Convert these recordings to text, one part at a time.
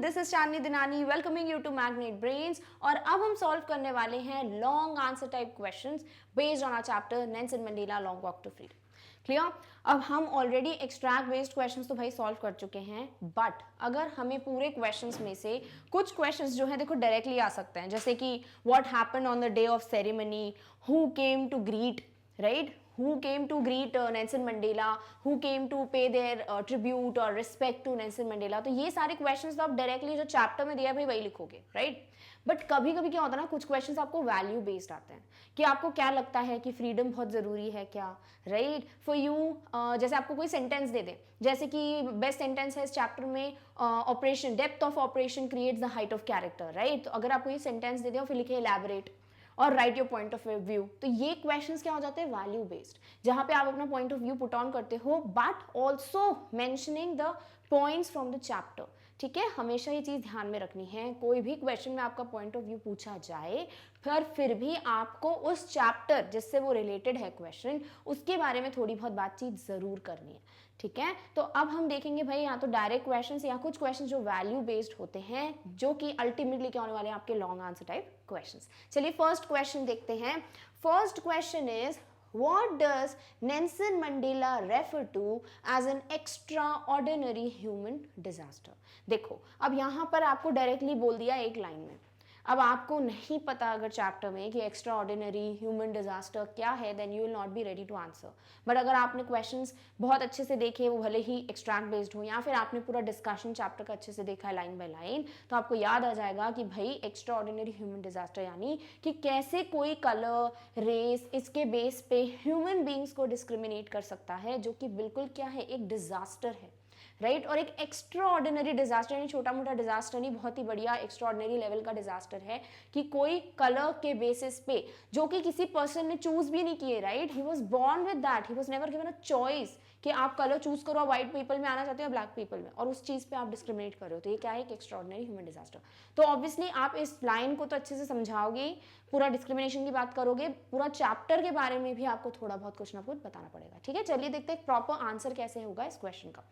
This is Chandni Dinani welcoming you to magnet brains. और अब हम सॉल्व करने वाले हैं long answer type questions based on our chapter Nelson Mandela long walk to freedom. Clear? अब हम ऑलरेडी एक्सट्रैक्ट बेस्ड क्वेश्चंस तो भाई सॉल्व कर चुके हैं, बट अगर हमें पूरे क्वेश्चंस में से कुछ क्वेश्चंस जो है देखो डायरेक्टली आ सकते हैं, जैसे कि what happened on the day of ceremony, who came to greet, right, who came to greet Nelson Mandela, who came to pay their tribute or respect to Nelson Mandela। तो ये सारे क्वेश्चंस तो आप directly जो chapter में दिया है भाई वही लिखोगे, राइट। बट कभी कभी क्या होता है ना, कुछ क्वेश्चंस आपको वैल्यू बेस्ड आते हैं कि आपको क्या लगता है कि फ्रीडम बहुत जरूरी है क्या, राइट, फॉर यू। जैसे आपको कोई सेंटेंस दे दे, जैसे कि बेस्ट सेंटेंस है इस चैप्टर में, operation depth of operation creates the height of character, right. तो अगर आपको ये सेंटेंस दे दे और फिर लिखे इलैबोरेट और right your point of view, तो ये क्वेश्चंस क्या हो जाते हैं, वैल्यू बेस्ड, जहां पे आप अपना point of view put on करते हो but also mentioning the points from the chapter. ठीक है, हमेशा ये चीज ध्यान में रखनी है, कोई भी क्वेश्चन में आपका पॉइंट ऑफ व्यू पूछा जाए पर फिर भी आपको उस चैप्टर जिससे वो रिलेटेड है क्वेश्चन, उसके बारे में थोड़ी बहुत बातचीत जरूर करनी है। ठीक है, तो अब हम देखेंगे भाई यहाँ तो डायरेक्ट क्वेश्चंस या कुछ क्वेश्चंस जो वैल्यू बेस्ड होते हैं, जो कि अल्टीमेटली क्या होने वाले हैं आपके लॉन्ग आंसर टाइप क्वेश्चंस। चलिए फर्स्ट क्वेश्चन देखते हैं। First question is What does Nelson Mandela refer to as an extraordinary human disaster? देखो अब यहाँ पर आपको डायरेक्टली बोल दिया एक लाइन में। अब आपको नहीं पता अगर चैप्टर में कि एक्स्ट्रा ऑर्डिनरी ह्यूमन डिजास्टर क्या है, then you will not be ready to answer. But अगर आपने क्वेश्चंस बहुत अच्छे से देखे, वो भले ही एक्सट्रैक्ट बेस्ड हो या फिर आपने पूरा डिस्कशन चैप्टर का अच्छे से देखा है लाइन बाय लाइन, तो आपको याद आ जाएगा कि भाई एक्स्ट्रा ऑर्डिनरी ह्यूमन डिजास्टर यानी कि कैसे कोई कलर, रेस, इसके बेस पे ह्यूमन बींग्स को डिस्क्रिमिनेट कर सकता है, जो कि बिल्कुल क्या है, एक डिजास्टर है, राइट। और एक एक्स्ट्रा ऑर्डिनरी डिजास्टर यानी छोटा मोटा डिजास्टर नहीं, बहुत ही बढ़िया एक्स्ट्रा ऑर्डिनरी लेवल का डिजास्टर है कि कोई कलर के बेसिस पे, जो कि किसी पर्सन ने चूज भी नहीं किए, right, he was born with that, he was never given a choice कि आप कलर चूज करो, व्हाइट पीपल में आना चाहते हो या ब्लैक पीपल में, और उस चीज पे आप डिस्क्रिमिनेट कर रहे हो। तो ये क्या है, एक एक्स्ट्रा ऑर्डिनरी ह्यूमन डिजास्टर। तो ऑब्वियसली आप इस लाइन को तो अच्छे से समझाओगे, पूरा डिस्क्रिमिनेशन की बात करोगे, पूरा चैप्टर के बारे में भी आपको थोड़ा बहुत कुछ ना कुछ बताना पड़ेगा। ठीक है, चलिए देखते हैं प्रॉपर आंसर कैसे होगा इस क्वेश्चन का।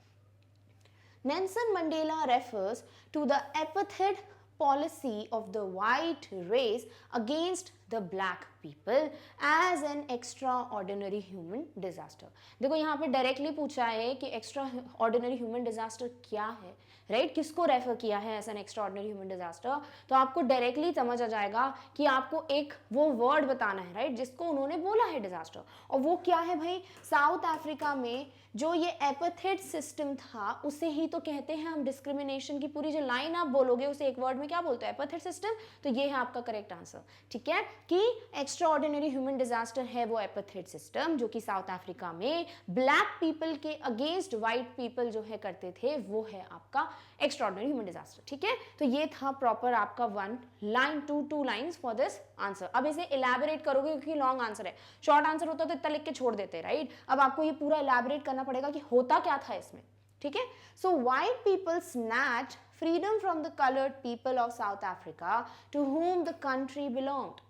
Nelson Mandela refers to the apartheid policy of the white race against the black people as an extraordinary human disaster। देखो यहाँ पे डायरेक्टली पूछा है कि एक्स्ट्रा ऑर्डिनरी ह्यूमन डिजास्टर क्या है, राइट, किसको रेफर किया है as an extraordinary human disaster. तो आपको डायरेक्टली समझ आ जाएगा कि आपको एक वो वर्ड बताना है, राइट, जिसको उन्होंने बोला है डिजास्टर, और वो क्या है भाई, साउथ अफ्रीका में जो ये एपार्थाइड सिस्टम था उसे ही तो कहते हैं हम डिस्क्रिमिनेशन की पूरी जो लाइन आप बोलोगे उसे एक वर्ड में क्या बोलते हैं, एपार्थाइड सिस्टम। तो ये है आपका करेक्ट आंसर। ठीक है, कि एक्स्ट्रा ऑर्डिनरी ह्यूमन डिजास्टर है वो एपार्थाइड सिस्टम जो कि साउथ अफ्रीका में ब्लैक पीपल के अगेंस्ट व्हाइट पीपल जो है करते थे, वो है आपका एक्स्ट्रा ऑर्डिनरी ह्यूमन डिजास्टर। ठीक है, तो ये था प्रॉपर आपका one line two lines for this answer. अब इसे इलैबोरेट करोगे क्योंकि लॉन्ग आंसर है, शॉर्ट आंसर होता तो इतना लिख के छोड़ देते, राइट। अब आपको ये पूरा इलैबोरेट करना पड़ेगा कि होता क्या था इसमें। ठीक है, so white people snatch freedom from the coloured people of South Africa to whom the country belonged.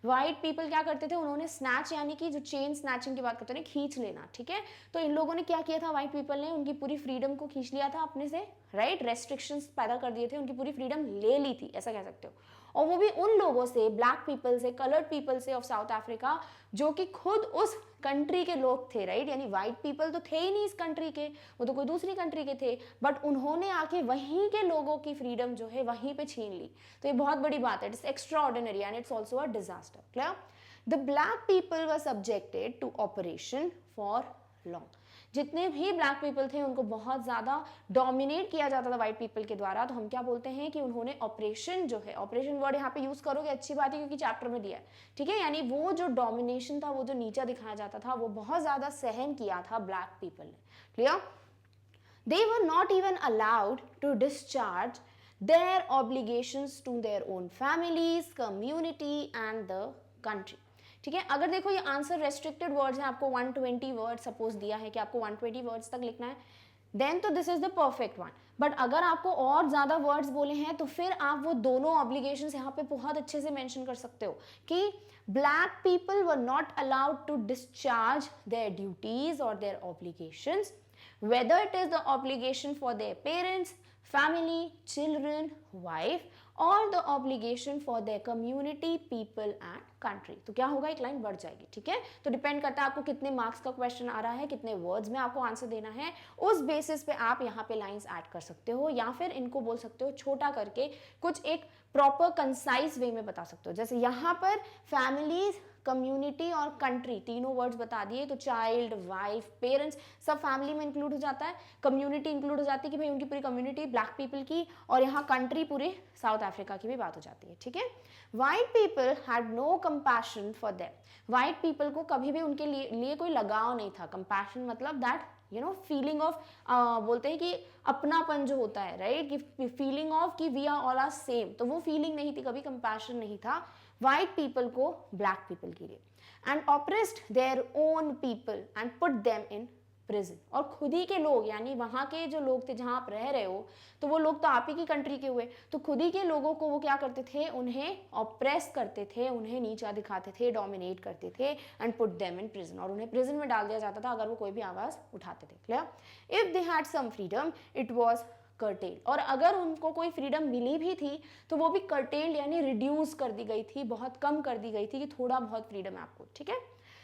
White people क्या करते थे, उन्होंने स्नैच यानी कि जो चेन स्नैचिंग की बात करते हैं, खींच लेना। ठीक है, तो इन लोगों ने क्या किया था, व्हाइट पीपल ने उनकी पूरी फ्रीडम को खींच लिया था अपने से, राइट, रेस्ट्रिक्शंस पैदा कर दिए थे, उनकी पूरी फ्रीडम ले ली थी, ऐसा कह सकते हो। और वो भी उन लोगों से, ब्लैक पीपल से, कलर्ड पीपल से ऑफ साउथ अफ्रीका, जो कि खुद उस कंट्री के लोग थे, राइट, यानी व्हाइट पीपल तो थे ही नहीं इस कंट्री के, वो तो कोई दूसरी कंट्री के थे, बट उन्होंने आके वहीं के लोगों की फ्रीडम जो है वहीं पे छीन ली। तो ये बहुत बड़ी बात है, it's extraordinary and it's also a disaster. Clear? The black people were subjected to operation for long. जितने भी ब्लैक पीपल थे उनको बहुत ज्यादा डोमिनेट किया जाता था व्हाइट पीपल के द्वारा। तो हम क्या बोलते हैं कि उन्होंने ऑपरेशन जो है, ऑपरेशन वर्ड यहाँ पे यूज करोगे अच्छी बात है क्योंकि चैप्टर में दिया है। ठीक है, यानी वो जो डोमिनेशन था, वो जो नीचा दिखाया जाता था, वो बहुत ज्यादा सहन किया था ब्लैक पीपल ने। Clear? They were not even allowed to discharge their obligations to their own families, community and the country। ठीक है, अगर देखो ये आंसर रेस्ट्रिक्टेड वर्ड्स है, आपको 120 वर्ड सपोज दिया है कि आपको 120 वर्ड्स तक लिखना है, देन तो this is the perfect one. But अगर आपको और ज्यादा वर्ड्स बोले हैं तो फिर आप वो दोनों ऑब्लिगेशंस यहाँ पे बहुत अच्छे से मेंशन कर सकते हो कि black people were not allowed to discharge their duties और their obligations, whether it is the obligation for their parents, family, children, wife और the obligation for their community, people and country. तो क्या होगा, एक लाइन बढ़ जाएगी, ठीक है. तो डिपेंड करता है आपको कितने मार्क्स का क्वेश्चन आ रहा है, कितने वर्ड्स में आपको आंसर देना है, उस बेसिस पे आप यहाँ पे लाइंस ऐड कर सकते हो, या फिर इनको बोल सकते हो छोटा करके कुछ एक प्रॉपर कंसाइज वे में बता सकते हो. जैसे यहाँ पर फैमिलीज, कम्युनिटी और कंट्री तीनों वर्ड्स बता दिए, तो चाइल्ड, वाइफ, पेरेंट्स सब फैमिली में इंक्लूड हो जाता है. कम्युनिटी इंक्लूड हो जाती है कि भाई उनकी पूरी कम्युनिटी ब्लैक पीपल की, और यहाँ कंट्री पूरे साउथ अफ्रीका की भी बात हो जाती है, ठीक है. White people had no compassion for them. White people को कभी भी उनके लिए कोई लगाव नहीं था. कंपैशन मतलब that you know feeling of, बोलते हैं कि अपनापन जो होता है, राइट, कि फीलिंग ऑफ कि we are all are same, तो वो फीलिंग नहीं थी, कभी कंपैशन नहीं था वाइट पीपल को ब्लैक पीपल के लिए. And oppressed their own people and put them in prison. और खुद ही के लोग, यानी वहाँ के जो लोग थे जहाँ आप रह रहे हो, तो वो लोग तो आप ही की कंट्री के हुए, तो खुद ही के लोगों को वो क्या करते थे, उन्हें ऑप्रेस करते थे, उन्हें नीचा दिखाते थे, डोमिनेट करते थे. And put them in prison, और उन्हें प्रिजन में डाल दिया जाता था अगर वो कोई भी आवाज़ उठाते थे. Clear. If they had some freedom it was curtail. और अगर उनको कोई फ्रीडम मिली भी थी तो वो भी कर्टेल यानी रिड्यूस कर दी गई थी, बहुत कम कर दी गई थी, कि थोड़ा बहुत फ्रीडम है आपको, ठीक है.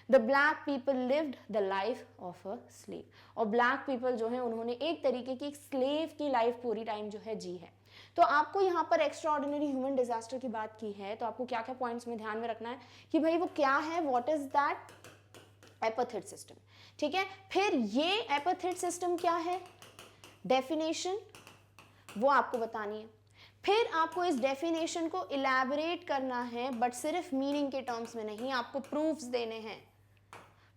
The black people lived the life of a slave. और ब्लैक पीपल जो है उन्होंने एक तरीके की स्लेव की लाइफ पूरी टाइम जो है जी है. तो आपको यहाँ पर एक्स्ट्रा ऑर्डिनरी ह्यूमन डिजास्टर की बात की है, तो आपको क्या क्या पॉइंट्स में ध्यान में रखना है कि भाई वो क्या है, व्हाट इज दैट एपाथेट सिस्टम, ठीक है. फिर ये एपाथेट सिस्टम क्या है, डेफिनेशन वो आपको बतानी है. फिर आपको इस डेफिनेशन को इलैबोरेट करना है, बट सिर्फ मीनिंग के टर्म्स में नहीं, आपको प्रूफ्स देने हैं.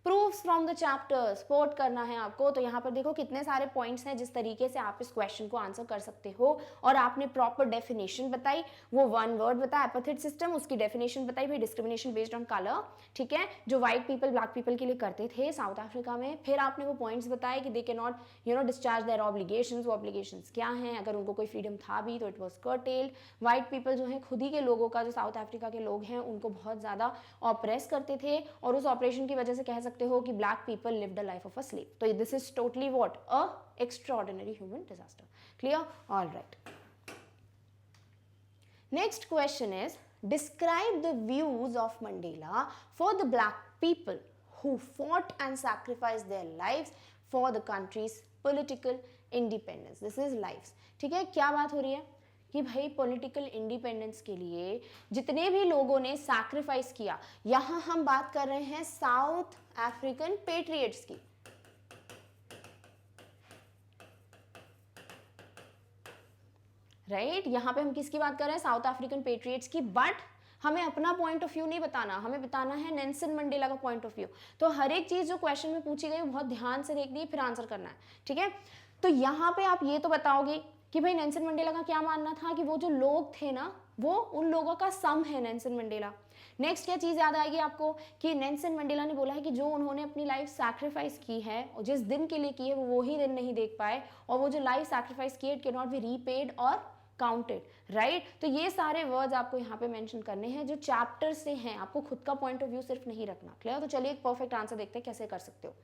Proofs from the chapter sport करना है आपको. तो यहाँ पर देखो कितने सारे पॉइंट्स हैं जिस तरीके से आप इस क्वेश्चन को आंसर कर सकते हो. और आपने प्रॉपर डेफिनेशन बताई, वो वन वर्ड बताया एपाथेट सिस्टम, उसकी डेफिनेशन बताई भाई डिस्क्रिमिनेशन बेस्ड ऑन कलर, ठीक है, जो व्हाइट पीपल ब्लैक पीपल के लिए करते थे साउथ अफ्रीका में. फिर आपने वो पॉइंट्स बताए कि they can not you know discharge their obligations. वो ऑब्लिगेशंस क्या हैं, अगर उनको कोई फ्रीडम था भी तो it was curtailed. White people जो है खुद ही के लोगों का, जो साउथ अफ्रीका के लोग हैं उनको बहुत ज़्यादा ऑप्रेस करते थे, और उस ऑपरेशन की वजह से कह सकते हो कि black people lived a life of a slave. So this is totally what? A extraordinary human disaster. Clear? All right. Next question is, describe the views of Mandela for the black people who fought and sacrificed their lives for the country's political independence. This is lives. ठीक है, क्या बात हो रही है कि भाई political independence के लिए जितने भी लोगों ने सैक्रिफाइस किया. यहाँ हम बात कर रहे हैं साउथ अफ्रीकन पेट्रियट्स की. राइट, यहाँ पे हम किसकी बात कर रहे हैं, साउथ अफ्रीकन पेट्रियट्स की. बट हमें अपना पॉइंट ऑफ व्यू नहीं बताना, हमें बताना है नेल्सन मंडेला का पॉइंट ऑफ व्यू. तो हर एक चीज जो क्वेश्चन में पूछी गई बहुत ध्यान से देखनी है, फिर आंसर करना है, ठीक है. तो यहाँ पे आप ये तो बताओगे कि भाई नेल्सन मंडेला का क्या मानना था कि वो जो लोग थे ना, वो उन लोगों का सम है नेल्सन मंडेला. नेक्स्ट क्या चीज़ याद आएगी आपको कि नेल्सन मंडेला ने बोला है कि जो उन्होंने अपनी लाइफ सैक्रिफाइस की है और जिस दिन के लिए की है वो ही दिन नहीं देख पाए, और वो जो लाइफ सैक्रिफाइस की है it can not be repaid और काउंटेड. राइट, तो ये सारे वर्ड्स आपको यहाँ पे मेंशन करने हैं जो चैप्टर से हैं, आपको खुद का पॉइंट ऑफ व्यू सिर्फ नहीं रखना. क्लियर. तो चलिए एक परफेक्ट आंसर देखते हैं कैसे कर सकते हो.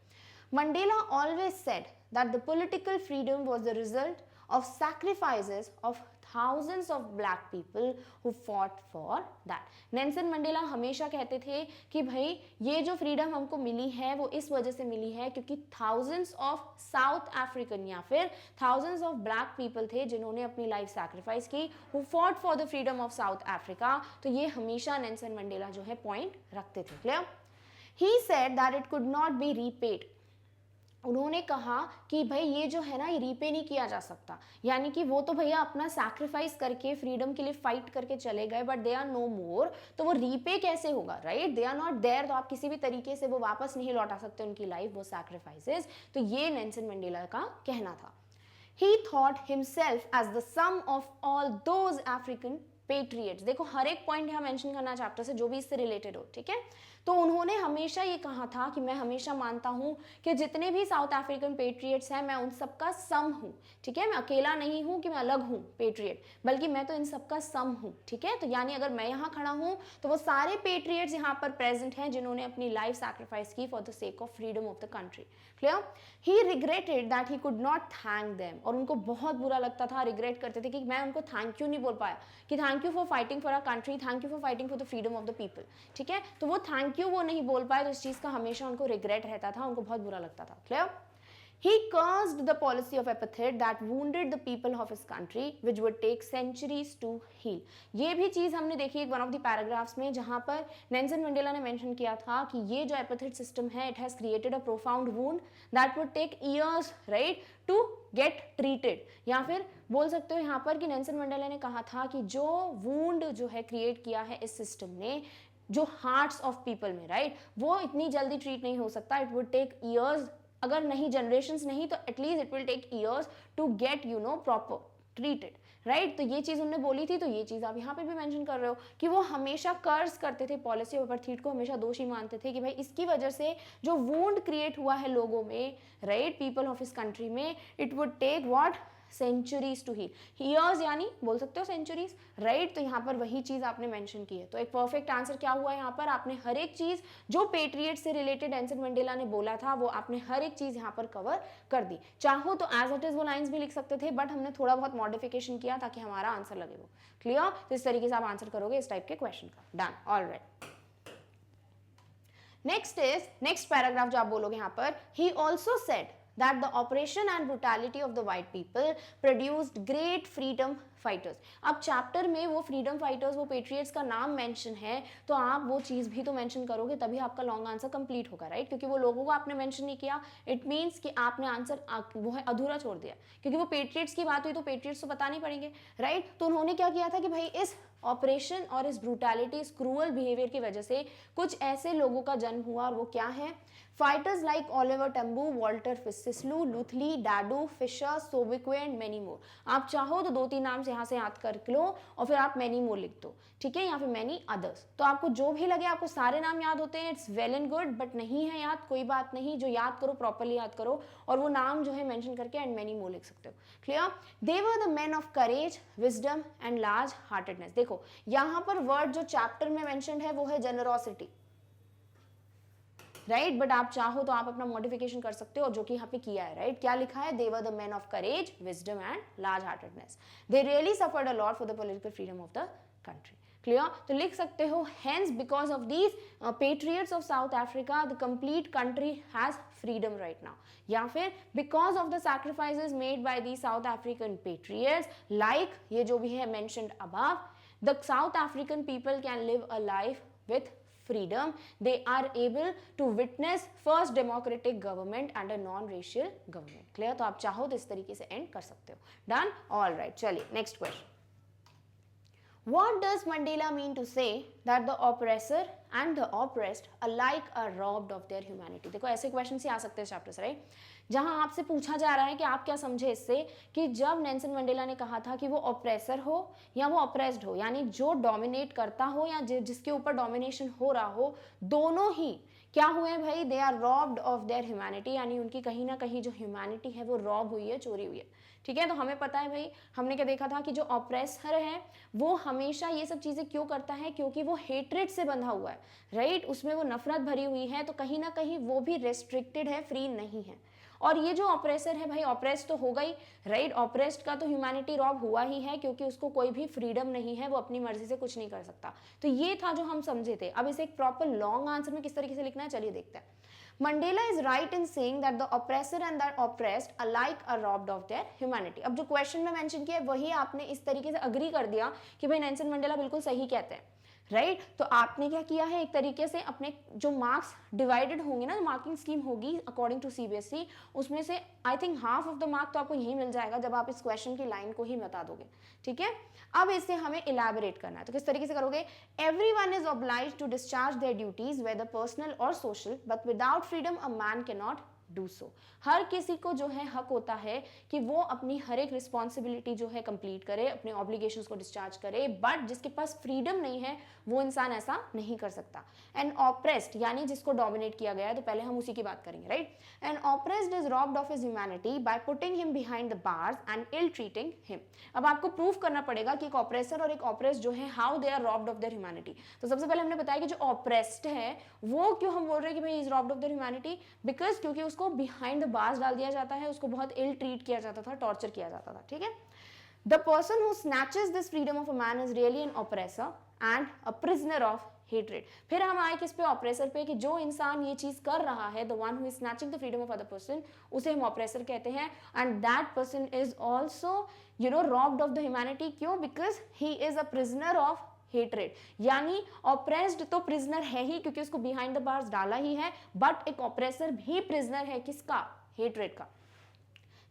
Mandela always said that the political freedom was the result of sacrifices of thousands of black people who fought for that. Nelson Mandela हमेशा कहते थे कि भाई ये जो फ्रीडम हमको मिली है वो इस वजह से मिली है क्योंकि thousands of साउथ अफ्रीकन या फिर thousands of black people थे जिन्होंने अपनी लाइफ सैक्रिफाइस की, who fought for the freedom of south Africa. तो ये हमेशा नेल्सन मंडेला जो है पॉइंट रखते थे. Clear. He said that it could not be repaid. उन्होंने कहा कि भाई ये जो है ना ये रीपे नहीं किया जा सकता, यानी कि वो तो भैया अपना सैक्रिफाइस करके फ्रीडम के लिए फाइट करके चले गए, but they are no more. तो वो रीपे कैसे होगा, right, they are not there. तो आप किसी भी तरीके से वो वापस नहीं लौटा सकते उनकी लाइफ, वो सैक्रिफाइसेस. तो ये नेल्सन मंडेला का कहना था. He thought himself as the sum of all those African patriots. देखो हर एक पॉइंट यहाँ मेंशन करना चैप्टर से जो भी इससे रिलेटेड हो, ठीक है. तो उन्होंने हमेशा ये कहा था कि मैं हमेशा मानता हूँ कि जितने भी साउथ अफ्रीकन पेट्रियट्स हैं मैं उन सबका सम हूँ, ठीक है, मैं अकेला नहीं हूँ कि मैं अलग हूँ पेट्रियट, बल्कि मैं तो इन सबका सम हूँ, ठीक है। तो यानी अगर मैं यहाँ खड़ा हूँ तो वो सारे पेट्रियट्स यहाँ पर प्रेजेंट हैं जिन्होंने अपनी लाइफ सैक्रिफाइस की for the sake of freedom of the country. Clear? He regretted that he could not thank them, और उनको बहुत बुरा लगता था, रिग्रेट करते थे कि मैं उनको थैंक यू नहीं बोल पाया, कि thank you for fighting for our country, thank you for fighting for the freedom of the people, ठीक है। तो वो थैंक यू वो नहीं बोल पाए, तो इस चीज का हमेशा उनको रिग्रेट रहता था, उनको बहुत बुरा लगता था। Clear? He cursed the policy of apartheid that wounded the people of his country, which would take centuries to heal. ये भी चीज हमने देखी एक वन ऑफ द पैराग्राफ्स में, जहां पर नेल्सन मंडेला ने मेंशन किया था कि ये जो apartheid सिस्टम है, it has created a profound wound that would take years, right, to get treated. या फिर बोल सकते हो यहाँ पर कि नेल्सन मंडेला ने कहा था कि जो वूंड जो है क्रिएट किया है इस सिस्टम ने, जो हार्ट्स ऑफ पीपल में, राइट, वो इतनी जल्दी ट्रीट नहीं हो सकता, इट वुड टेक ईयर्स, अगर नहीं जनरेशंस नहीं तो at least it will take years to get you know proper treated, right. तो ये चीज उन्होंने बोली थी, तो ये चीज आप यहाँ पे भी मेंशन कर रहे हो कि वो हमेशा कर्ज करते थे, पॉलिसी ऑफ अपार्थाइड को हमेशा दोषी मानते थे कि भाई इसकी वजह से जो वुंड क्रिएट हुआ है लोगों में, राइट, पीपल ऑफ इस कंट्री में, it would take what, centuries to heal, years यानी बोल सकते हो सेंचुरीज, राइट। तो यहाँ पर वही चीज आपने मेंशन की है। तो एक परफेक्ट आंसर क्या हुआ यहाँ पर, आपने हर एक चीज जो पेट्रियट से रिलेटेड नेल्सन मंडेला ने बोला था वो आपने हर एक चीज यहाँ पर कवर कर दी। चाहो तो एज इट इज वो लाइंस भी लिख सकते थे, बट हमने थोड़ा बहुत मॉडिफिकेशन किया ताकि हमारा आंसर लगे वो। क्लियर? तो इस तरीके से आप आंसर करोगे इस टाइप के क्वेश्चन का। Done, alright. नेक्स्ट पैराग्राफ जो आप बोलोगे यहाँ पर, he also said that the oppression and brutality of the white people produced great freedom fighters. अब चैप्टर में वो फ्रीडम फाइटर्स, वो पेट्रियट्स का नाम मेंशन है, तो आप वो चीज भी तो मेंशन करोगे, तभी आपका लॉन्ग आंसर कंप्लीट होगा, राइट। क्योंकि वो लोगों को आपने मेंशन नहीं किया, इट मींस कि आपने आंसर वो है अधूरा छोड़ दिया, क्योंकि वो पेट्रियट्स की बात हुई तो पेट्रियट्स तो बताने पड़ेंगे, राइट। तो उन्होंने क्या किया था कि भाई इस ऑपरेशन और इस ब्रूटैलिटी, इस क्रूअल बिहेवियर की वजह से कुछ ऐसे लोगों का जन्म हुआ, और वो क्या है, fighters like Oliver Tambo, Walter Sisulu, Luthuli, Dadoo, Fischer, Sobukwe and many more. आप चाहो तो 2-3 नाम से यहाँ से याद कर लो और फिर आप मेनी मोर लिख दो, ठीक है, या फिर मेनी अदर्स। तो आपको जो भी लगे, आपको सारे नाम याद होते हैं, it's well and good, but नहीं है याद कोई बात नहीं, जो याद करो प्रॉपरली याद करो, और वो नाम जो है मेंशन करके एंड मेनी मोर लिख सकते हो। Clear? They were the man of courage, wisdom and large heartedness. देखो यहाँ पर वर्ड जो चैप्टर में मेंशन्ड है वो है जेनरोसिटी, राइट, बट आप चाहो तो आप अपना मॉडिफिकेशन कर सकते हो, और जो कि यहाँ पे किया है, राइट। क्या लिखा है, they were the man of courage, wisdom and large heartedness, they really suffered a lot for the political freedom of the country. Clear? तो लिख सकते हो, hence because of these patriots of South Africa the complete country has freedom right now, या फिर because of the sacrifices made by the South African patriots, like ये जो भी है mentioned above, the South African people can live a life with freedom. They are able to witness first democratic government and a non-racial government. Clear? तो आप चाहो तो इस तरीके से एंड कर सकते हो। Done? All right. चलिए next question. What does Mandela mean to say that the oppressor and the oppressed alike are robbed of their humanity? देखो ऐसे क्वेश्चन ही आ सकते हैं चैप्टर से, राइट, जहां आपसे पूछा जा रहा है कि आप क्या समझे इससे, कि जब नेल्सन मंडेला ने कहा था कि वो ऑपरेसर हो या वो ऑपरेस्ड हो, यानी जो डोमिनेट करता हो या जिसके ऊपर डोमिनेशन हो रहा हो, दोनों ही क्या हुए भाई, they are robbed of their humanity, यानी उनकी कहीं ना कहीं जो ह्यूमैनिटी है वो रॉब हुई है, चोरी हुई है, ठीक है। तो हमें पता है भाई, हमने क्या देखा था कि जो ऑपरेसर है वो हमेशा ये सब चीजें क्यों करता है, क्योंकि वो हेट्रेड से बंधा हुआ है, राइट, उसमें वो नफरत भरी हुई है, तो कहीं ना कहीं वो भी रेस्ट्रिक्टेड है, फ्री नहीं है। और ये जो ऑपरेसर है भाई, ऑपरेस्ड तो होगा ही, राइट, ऑपरेस्ड का तो ह्यूमैनिटी रॉब हुआ ही है, क्योंकि उसको कोई भी फ्रीडम नहीं है, वो अपनी मर्जी से कुछ नहीं कर सकता। तो ये था जो हम समझे थे। अब इसे एक प्रॉपर लॉन्ग आंसर में किस तरीके से लिखना है, चलिए देखते हैं। Mandela is right in saying that the oppressor and the oppressed alike are robbed of their humanity. अब जो क्वेश्चन में मेंशन किया है वही आपने इस तरीके से अग्री कर दिया कि भाई नेल्सन मंडेला बिल्कुल सही कहते हैं, राइट। तो आपने क्या किया है, एक तरीके से अपने जो मार्क्स डिवाइडेड होंगे ना, मार्किंग स्कीम होगी अकॉर्डिंग टू सीबीएसई, उसमें से I think half of the mark तो आपको यही मिल जाएगा जब आप इस क्वेश्चन की लाइन को ही बता दोगे, ठीक है। अब इसे हमें इलैबोरेट करना है, तो किस तरीके से करोगे, everyone is obliged to discharge their duties whether personal और सोशल, but without freedom a man cannot do so. हर किसी को जो है हक होता है कि वो अपनी हर एक रिस्पॉन्सिबिलिटी जो है कंप्लीट करे, अपने ऑब्लिगेशंस को डिस्चार्ज करे, बट जिसके पास फ्रीडम नहीं है वो इंसान ऐसा नहीं कर सकता। एंड ऑप्रेस्ड यानी जिसको डोमिनेट किया गया है, तो पहले हम उसी की बात करेंगे, right. And oppressed is robbed of his humanity by putting him behind the bars and ill treating him. अब आपको प्रूव करना पड़ेगा कि एक ऑप्रेसर और एक ऑप्रेस्ड जो है how they are robbed of their humanity. तो सबसे पहले हमने बताया कि जो ऑप्रेस्ड है वो क्यों हम बोल रहे हैं कि भाई is robbed of their humanity, because क्योंकि उसको बिहाइंड द बार्स डाल दिया जाता है, उसको बहुत इल ट्रीट किया जाता था, टॉर्चर किया जाता था, ठीक है। The person who snatches this freedom of a man is really an oppressor and a prisoner of hatred. फिर हम आए किस पे, ऑप्रेसर पे, कि जो इंसान ये चीज कर रहा है, the one who is snatching the freedom of other person, उसे हम ऑप्रेसर कहते हैं। And that person is also robbed of the humanity. क्यों? Because he is a prisoner of hatred. यानी ऑप्रेस्ड तो प्रिजनर है ही क्योंकि उसको बिहाइंड द बार्स डाला ही है, बट एक ऑप्रेसर भी प्रिजनर है, किसका? हेट्रेड का।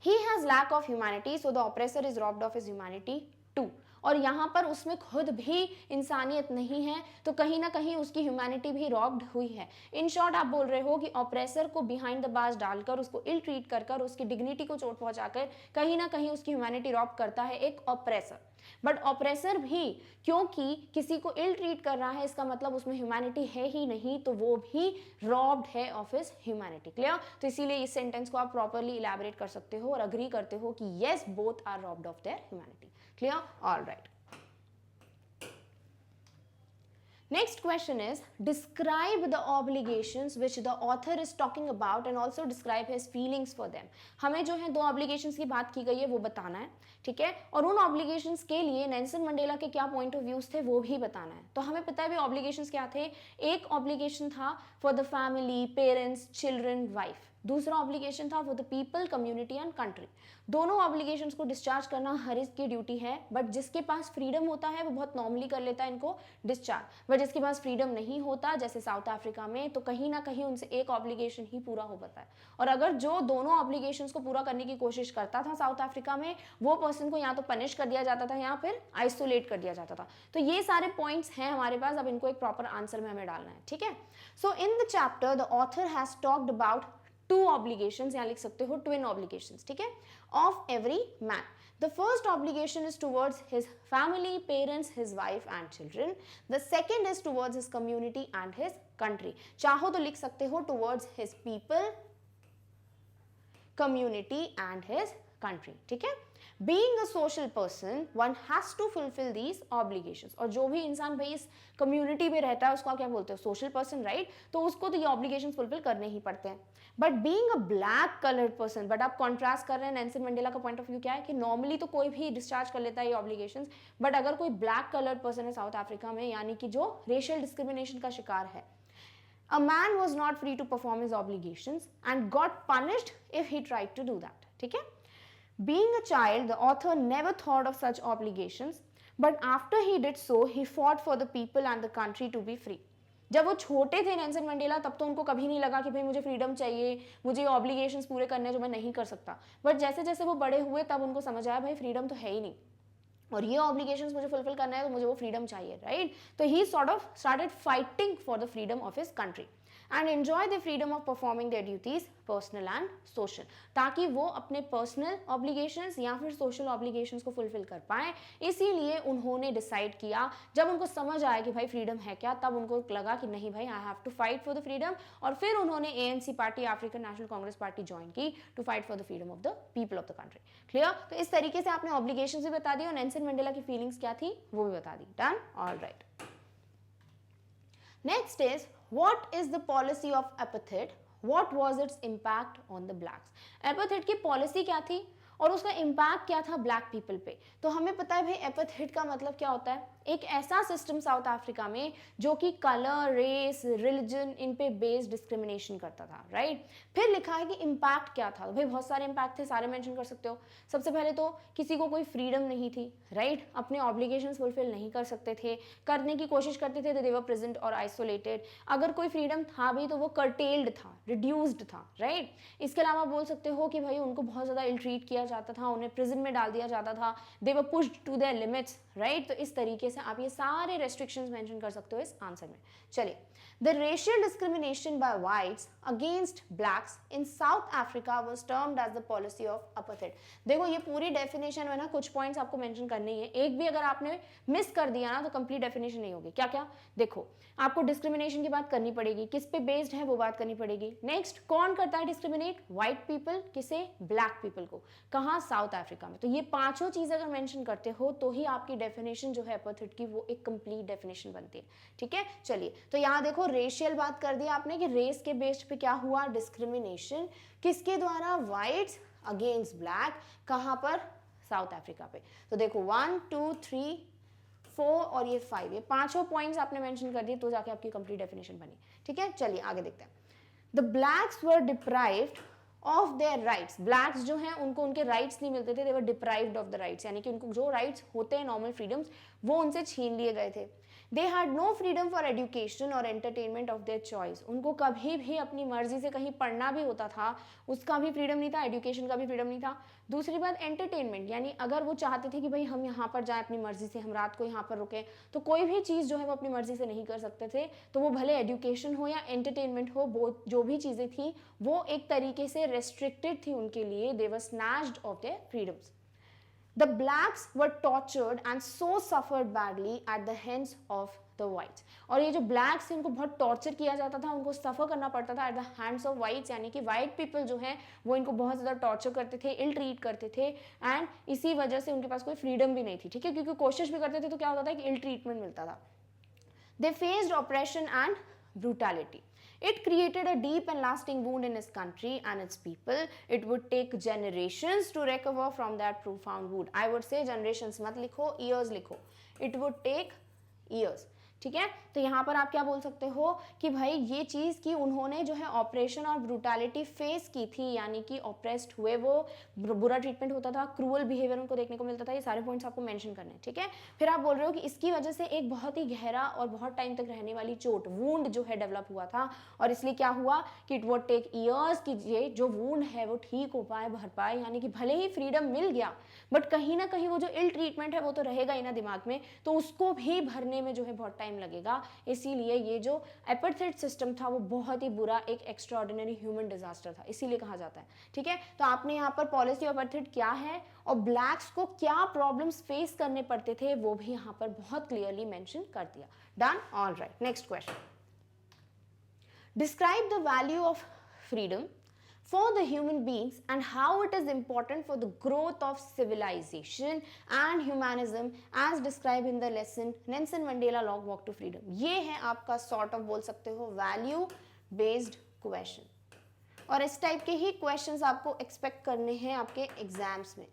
He has lack of humanity, so the oppressor is robbed of his humanity too. और यहाँ पर उसमें खुद भी इंसानियत नहीं है, तो कहीं ना कहीं उसकी ह्यूमैनिटी भी रॉब्ड हुई है। इन शॉर्ट आप बोल रहे हो कि ऑप्रेसर को बिहाइंड द बार्स डालकर, उसको इल ट्रीट कर उसकी डिग्निटी को चोट पहुंचाकर कहीं ना कहीं उसकी ह्यूमैनिटी रॉब करता है एक ऑप्रेसर। बट ऑप्रेसर भी क्योंकि किसी को इल ट्रीट कर रहा है, इसका मतलब उसमें ह्यूमैनिटी है ही नहीं, तो वो भी रॉब्ड है ऑफ हिज ह्यूमैनिटी। क्लियर? तो इसीलिए इस सेंटेंस को आप प्रॉपरली इलैबोरेट कर सकते हो और अग्री करते हो कि yes, both are robbed of their humanity. Clear? All right. Next question is, describe the obligations which the author is talking about and also describe his feelings for them. हमें जो है दो obligations की बात की गई है वो बताना है, ठीक है, और उन obligations के लिए नेल्सन मंडेला के क्या point of views थे वो भी बताना है। तो हमें पता है भी obligations क्या थे। एक obligation था for the family, parents, children, wife। दूसरा ऑब्लिगेशन था for the people, community and country. दोनों ऑब्लिगेशंस को डिस्चार्ज करना हर एक की ड्यूटी है, बट जिसके पास फ्रीडम होता है वो बहुत नॉर्मली कर लेता है इनको डिस्चार्ज, बट जिसके पास फ्रीडम नहीं होता, जैसे साउथ अफ्रीका में, तो कहीं ना कहीं उनसे एक ऑब्लिगेशन ही पूरा हो पाता है। और अगर जो दोनों ऑब्लिगेशंस को पूरा करने की कोशिश करता था साउथ अफ्रीका में, वो पर्सन को या तो पनिश कर दिया जाता था या फिर आइसोलेट कर दिया जाता था। तो ये सारे पॉइंट्स हैं हमारे पास, अब इनको एक प्रॉपर आंसर में हमें डालना है, ठीक है। So in the chapter the author has talked about two obligations, यहाँ लिख सकते हो ट्विन ऑब्लिगेशंस, ठीक है, of every man. The first obligation is towards his family, parents, his wife and children. The second is towards his community and his country. चाहो तो लिख सकते हो towards his people, community and his country, ठीक है। Being a social person, one has to fulfill these obligations. और जो भी इंसान भाई इस कम्युनिटी में रहता है उसको आप क्या बोलते हो? Social person, right. तो उसको तो ये ऑब्लिगेशंस फुलफिल करने ही पड़ते हैं। But being a black coloured person, but आप कॉन्ट्रास्ट कर रहे हैं, नेल्सन मंडेला का पॉइंट ऑफ व्यू क्या है कि नॉर्मली तो कोई भी डिस्चार्ज कर लेता है ये ऑब्लिगेशंस, बट अगर कोई ब्लैक कलर्ड पर्सन है साउथ अफ्रीका में, यानी कि जो रेशियल डिस्क्रिमिनेशन का शिकार है, a man was not free to perform his obligations and got punished if he tried to do that, ठीक है। Being a child, the author never thought of such obligations, but after he did so, he fought for the people and the country to be free. जब वो छोटे थे Nelson Mandela, तब तो उनको कभी नहीं लगा कि भाई मुझे फ्रीडम चाहिए, मुझे ऑब्लिगेशंस पूरे करने जो मैं नहीं कर सकता, बट जैसे जैसे वो बड़े हुए तब उनको समझ आया भाई फ्रीडम तो है ही नहीं और ये ऑब्लिगेशंस मुझे फुलफिल करना है, तो मुझे वो फ्रीडम चाहिए, राइट। तो he sort of started fighting for the freedom of his country and enjoy the freedom of performing their duties, personal and social, ताकि वो अपने पर्सनल ऑब्लिगेशंस या फिर सोशल ऑब्लिगेशंस को फुलफिल कर पाए। इसीलिए उन्होंने डिसाइड किया, जब उनको समझ आया कि भाई फ्रीडम है क्या, तब उनको लगा कि नहीं भाई I have to fight for the freedom, और फिर उन्होंने ANC party, African National Congress party join की to fight for the freedom of the people of the country. Clear? तो इस तरीके से आपने ऑब्लिगेशंस भी बता दी और नेल्सन मंडेला की फीलिंग्स क्या थी वो भी बता दी। Done? All right. Next is, what is the policy of apartheid? What was its impact on the blacks? Apartheid की पॉलिसी क्या थी और उसका इम्पैक्ट क्या था ब्लैक पीपल पे? तो हमें पता है भाई एपार्थाइड का मतलब क्या होता है, एक ऐसा सिस्टम साउथ अफ्रीका में जो कि कलर, रेस, रिलीजन, इन पे बेस्ड डिस्क्रिमिनेशन करता था, राइट। फिर लिखा है कि इम्पैक्ट क्या था, तो भाई बहुत सारे इम्पैक्ट थे, सारे मेंशन कर सकते हो। सबसे पहले तो किसी को कोई फ्रीडम नहीं थी, राइट, अपने ऑब्लिगेशंस फुलफिल नहीं कर सकते थे, करने की कोशिश करते थे तो दे वर प्रेजेंट और आइसोलेटेड। अगर कोई फ्रीडम था भी तो वो कर्टेल्ड था, रिड्यूस्ड था, राइट। इसके अलावा बोल सकते हो कि भाई उनको बहुत ज़्यादा इल ट्रीट किया दिया जाता था, उन्हें प्रिजन में डाल दिया जाता था, they were pushed to their limits, right. तो इस तरीके से आप ये सारे रेस्ट्रिक्शंस मेंशन कर सकते हो इस आंसर में। चलिए, the racial discrimination by whites against blacks in South Africa was termed as the policy of apartheid. देखो ये पूरी डेफिनेशन में ना कुछ पॉइंट्स आपको मेंशन करने ही है, एक भी अगर आपने मिस कर दिया ना तो कंप्लीट डेफिनेशन नहीं होगी। क्या क्या, देखो आपको डिस्क्रिमिनेशन की बात करनी पड़ेगी, किस पे बेस्ड है वो बात करनी पड़ेगी। नेक्स्ट, कौन करता है डिस्क्रिमिनेट, व्हाइट पीपल, किसे, ब्लैक पीपल को, कहाँ, साउथ अफ्रीका में। तो ये पांचों चीज अगर मेंशन करते हो तो ही आपकी डेफिनेशन जो है अपार्थाइड की वो एक कंप्लीट डेफिनेशन बनती है, ठीक है। चलिए, तो यहाँ देखो रेशियल बात कर दी आपने कि रेस के बेस्ड पे क्या हुआ, डिस्क्रिमिनेशन, किसके द्वारा, व्हाइट्स अगेंस्ट ब्लैक, कहाँ पर, साउथ अफ्रीका पे। तो देखो 1 2 3 4 और ये 5, ये पांचों पॉइंट्स आपने मेंशन कर दिए तो जाके आपकी कंप्लीट डेफिनेशन बनी, ठीक है। चलिए आगे देखते हैं। The blacks were deprived of their rights, blacks जो हैं उनको उनके राइट्स नहीं मिलते थे, दे वर डिप्राइव्ड ऑफ द राइट्स, यानी कि उनको जो राइट्स होते हैं नॉर्मल फ्रीडम्स वो उनसे छीन लिए गए थे। They had no freedom for education और एंटरटेनमेंट ऑफ देयर चॉइस, उनको कभी भी अपनी मर्जी से कहीं पढ़ना भी होता था उसका भी फ्रीडम नहीं था, एजुकेशन का भी फ्रीडम नहीं था। दूसरी बात एंटरटेनमेंट, यानी अगर वो चाहते थे कि भाई हम यहाँ पर जाएं अपनी मर्जी से, हम रात को यहाँ पर रुकें, तो कोई भी चीज़ जो है वो अपनी मर्जी से नहीं कर सकते थे। तो वो भले एजुकेशन हो या एंटरटेनमेंट हो, वो जो भी चीज़ें थी वो एक तरीके से रेस्ट्रिक्टेड थी उनके लिए, they were snatched of their freedoms. The blacks were tortured and so suffered badly at the hands of the whites. और ये जो blacks थे उनको बहुत टॉर्चर किया जाता था, उनको सफ़र करना पड़ता था at the hands of whites, यानी कि white people जो हैं वो इनको बहुत ज़्यादा टॉर्चर करते थे, इल ट्रीट करते थे, एंड इसी वजह से उनके पास कोई फ्रीडम भी नहीं थी, ठीक है, क्योंकि कोशिश भी करते थे तो क्या होता था कि इल ट्रीटमेंट मिलता था। They faced oppression and brutality. It created a deep and lasting wound in his country and its people. It would take generations to recover from that profound wound. I would say generations मत लिखो, years लिखो. It would take years. ठीक है, तो यहाँ पर आप क्या बोल सकते हो कि भाई ये चीज़ कि उन्होंने जो है ऑपरेशन और ब्रूटैलिटी फेस की थी, यानी कि ऑप्रेस्ड हुए, वो बुरा ट्रीटमेंट होता था, क्रूअल बिहेवियर उनको देखने को मिलता था। ये सारे पॉइंट्स आपको मेंशन करने हैं, ठीक है। फिर आप बोल रहे हो कि इसकी वजह से एक बहुत ही गहरा और बहुत टाइम तक रहने वाली चोट, वूंड जो है डेवलप हुआ था, और इसलिए क्या हुआ कि इट वुड टेक ईयर्स कि ये जो वूंड है वो ठीक हो पाए, भर पाए, यानी कि भले ही फ्रीडम मिल गया बट कहीं ना कहीं वो जो इल ट्रीटमेंट है वो तो रहेगा ही ना दिमाग में, तो उसको भी भरने में जो है बहुत टाइम लगेगा। इसीलिए ये जो अपार्थाइड सिस्टम था वो बहुत ही बुरा, एक एक्स्ट्राऑर्डिनरी ह्यूमन डिजास्टर था, इसीलिए कहा जाता है, ठीक है। तो आपने यहाँ पर पॉलिसी ऑफ अपार्थाइड क्या है और ब्लैक्स को क्या प्रॉब्लम्स फेस करने पड़ते थे वो भी यहाँ पर बहुत क्लियरली मेंशन कर दिया। Done, all right. Next question, describe the value of freedom for the human beings and how it is important for the growth of civilization and humanism as described in the lesson Nelson Mandela Long Walk to Freedom. ये है आपका sort of बोल सकते हो value based question, और इस type के ही questions आपको एक्सपेक्ट करने हैं आपके एग्जाम्स में,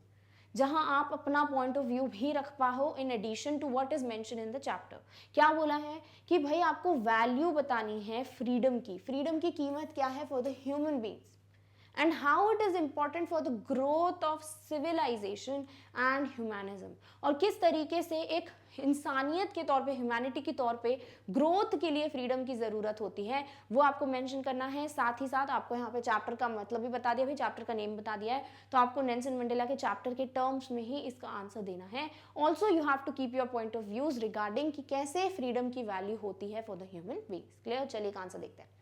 जहां आप अपना पॉइंट ऑफ व्यू भी रख पाओ in addition to what is mention in the chapter. क्या बोला है कि भाई आपको वैल्यू बतानी है फ्रीडम की, फ्रीडम की कीमत क्या है for the human beings, and how it is important for the growth of civilization and humanism, और किस तरीके से एक इंसानियत के तौर पे, ह्यूमैनिटी के तौर पे ग्रोथ के लिए फ्रीडम की ज़रूरत होती है, वो आपको मेंशन करना है। साथ ही साथ आपको यहाँ पे चैप्टर का मतलब भी बता दिया, भाई चैप्टर का नेम बता दिया है, तो आपको नेल्सन मंडेला के चैप्टर के टर्म्स में ही इसका आंसर देना है। Also you have to keep your point of views regarding कि कैसे फ्रीडम की वैल्यू होती है for the human beings. Clear, चलिए आंसर देखते हैं।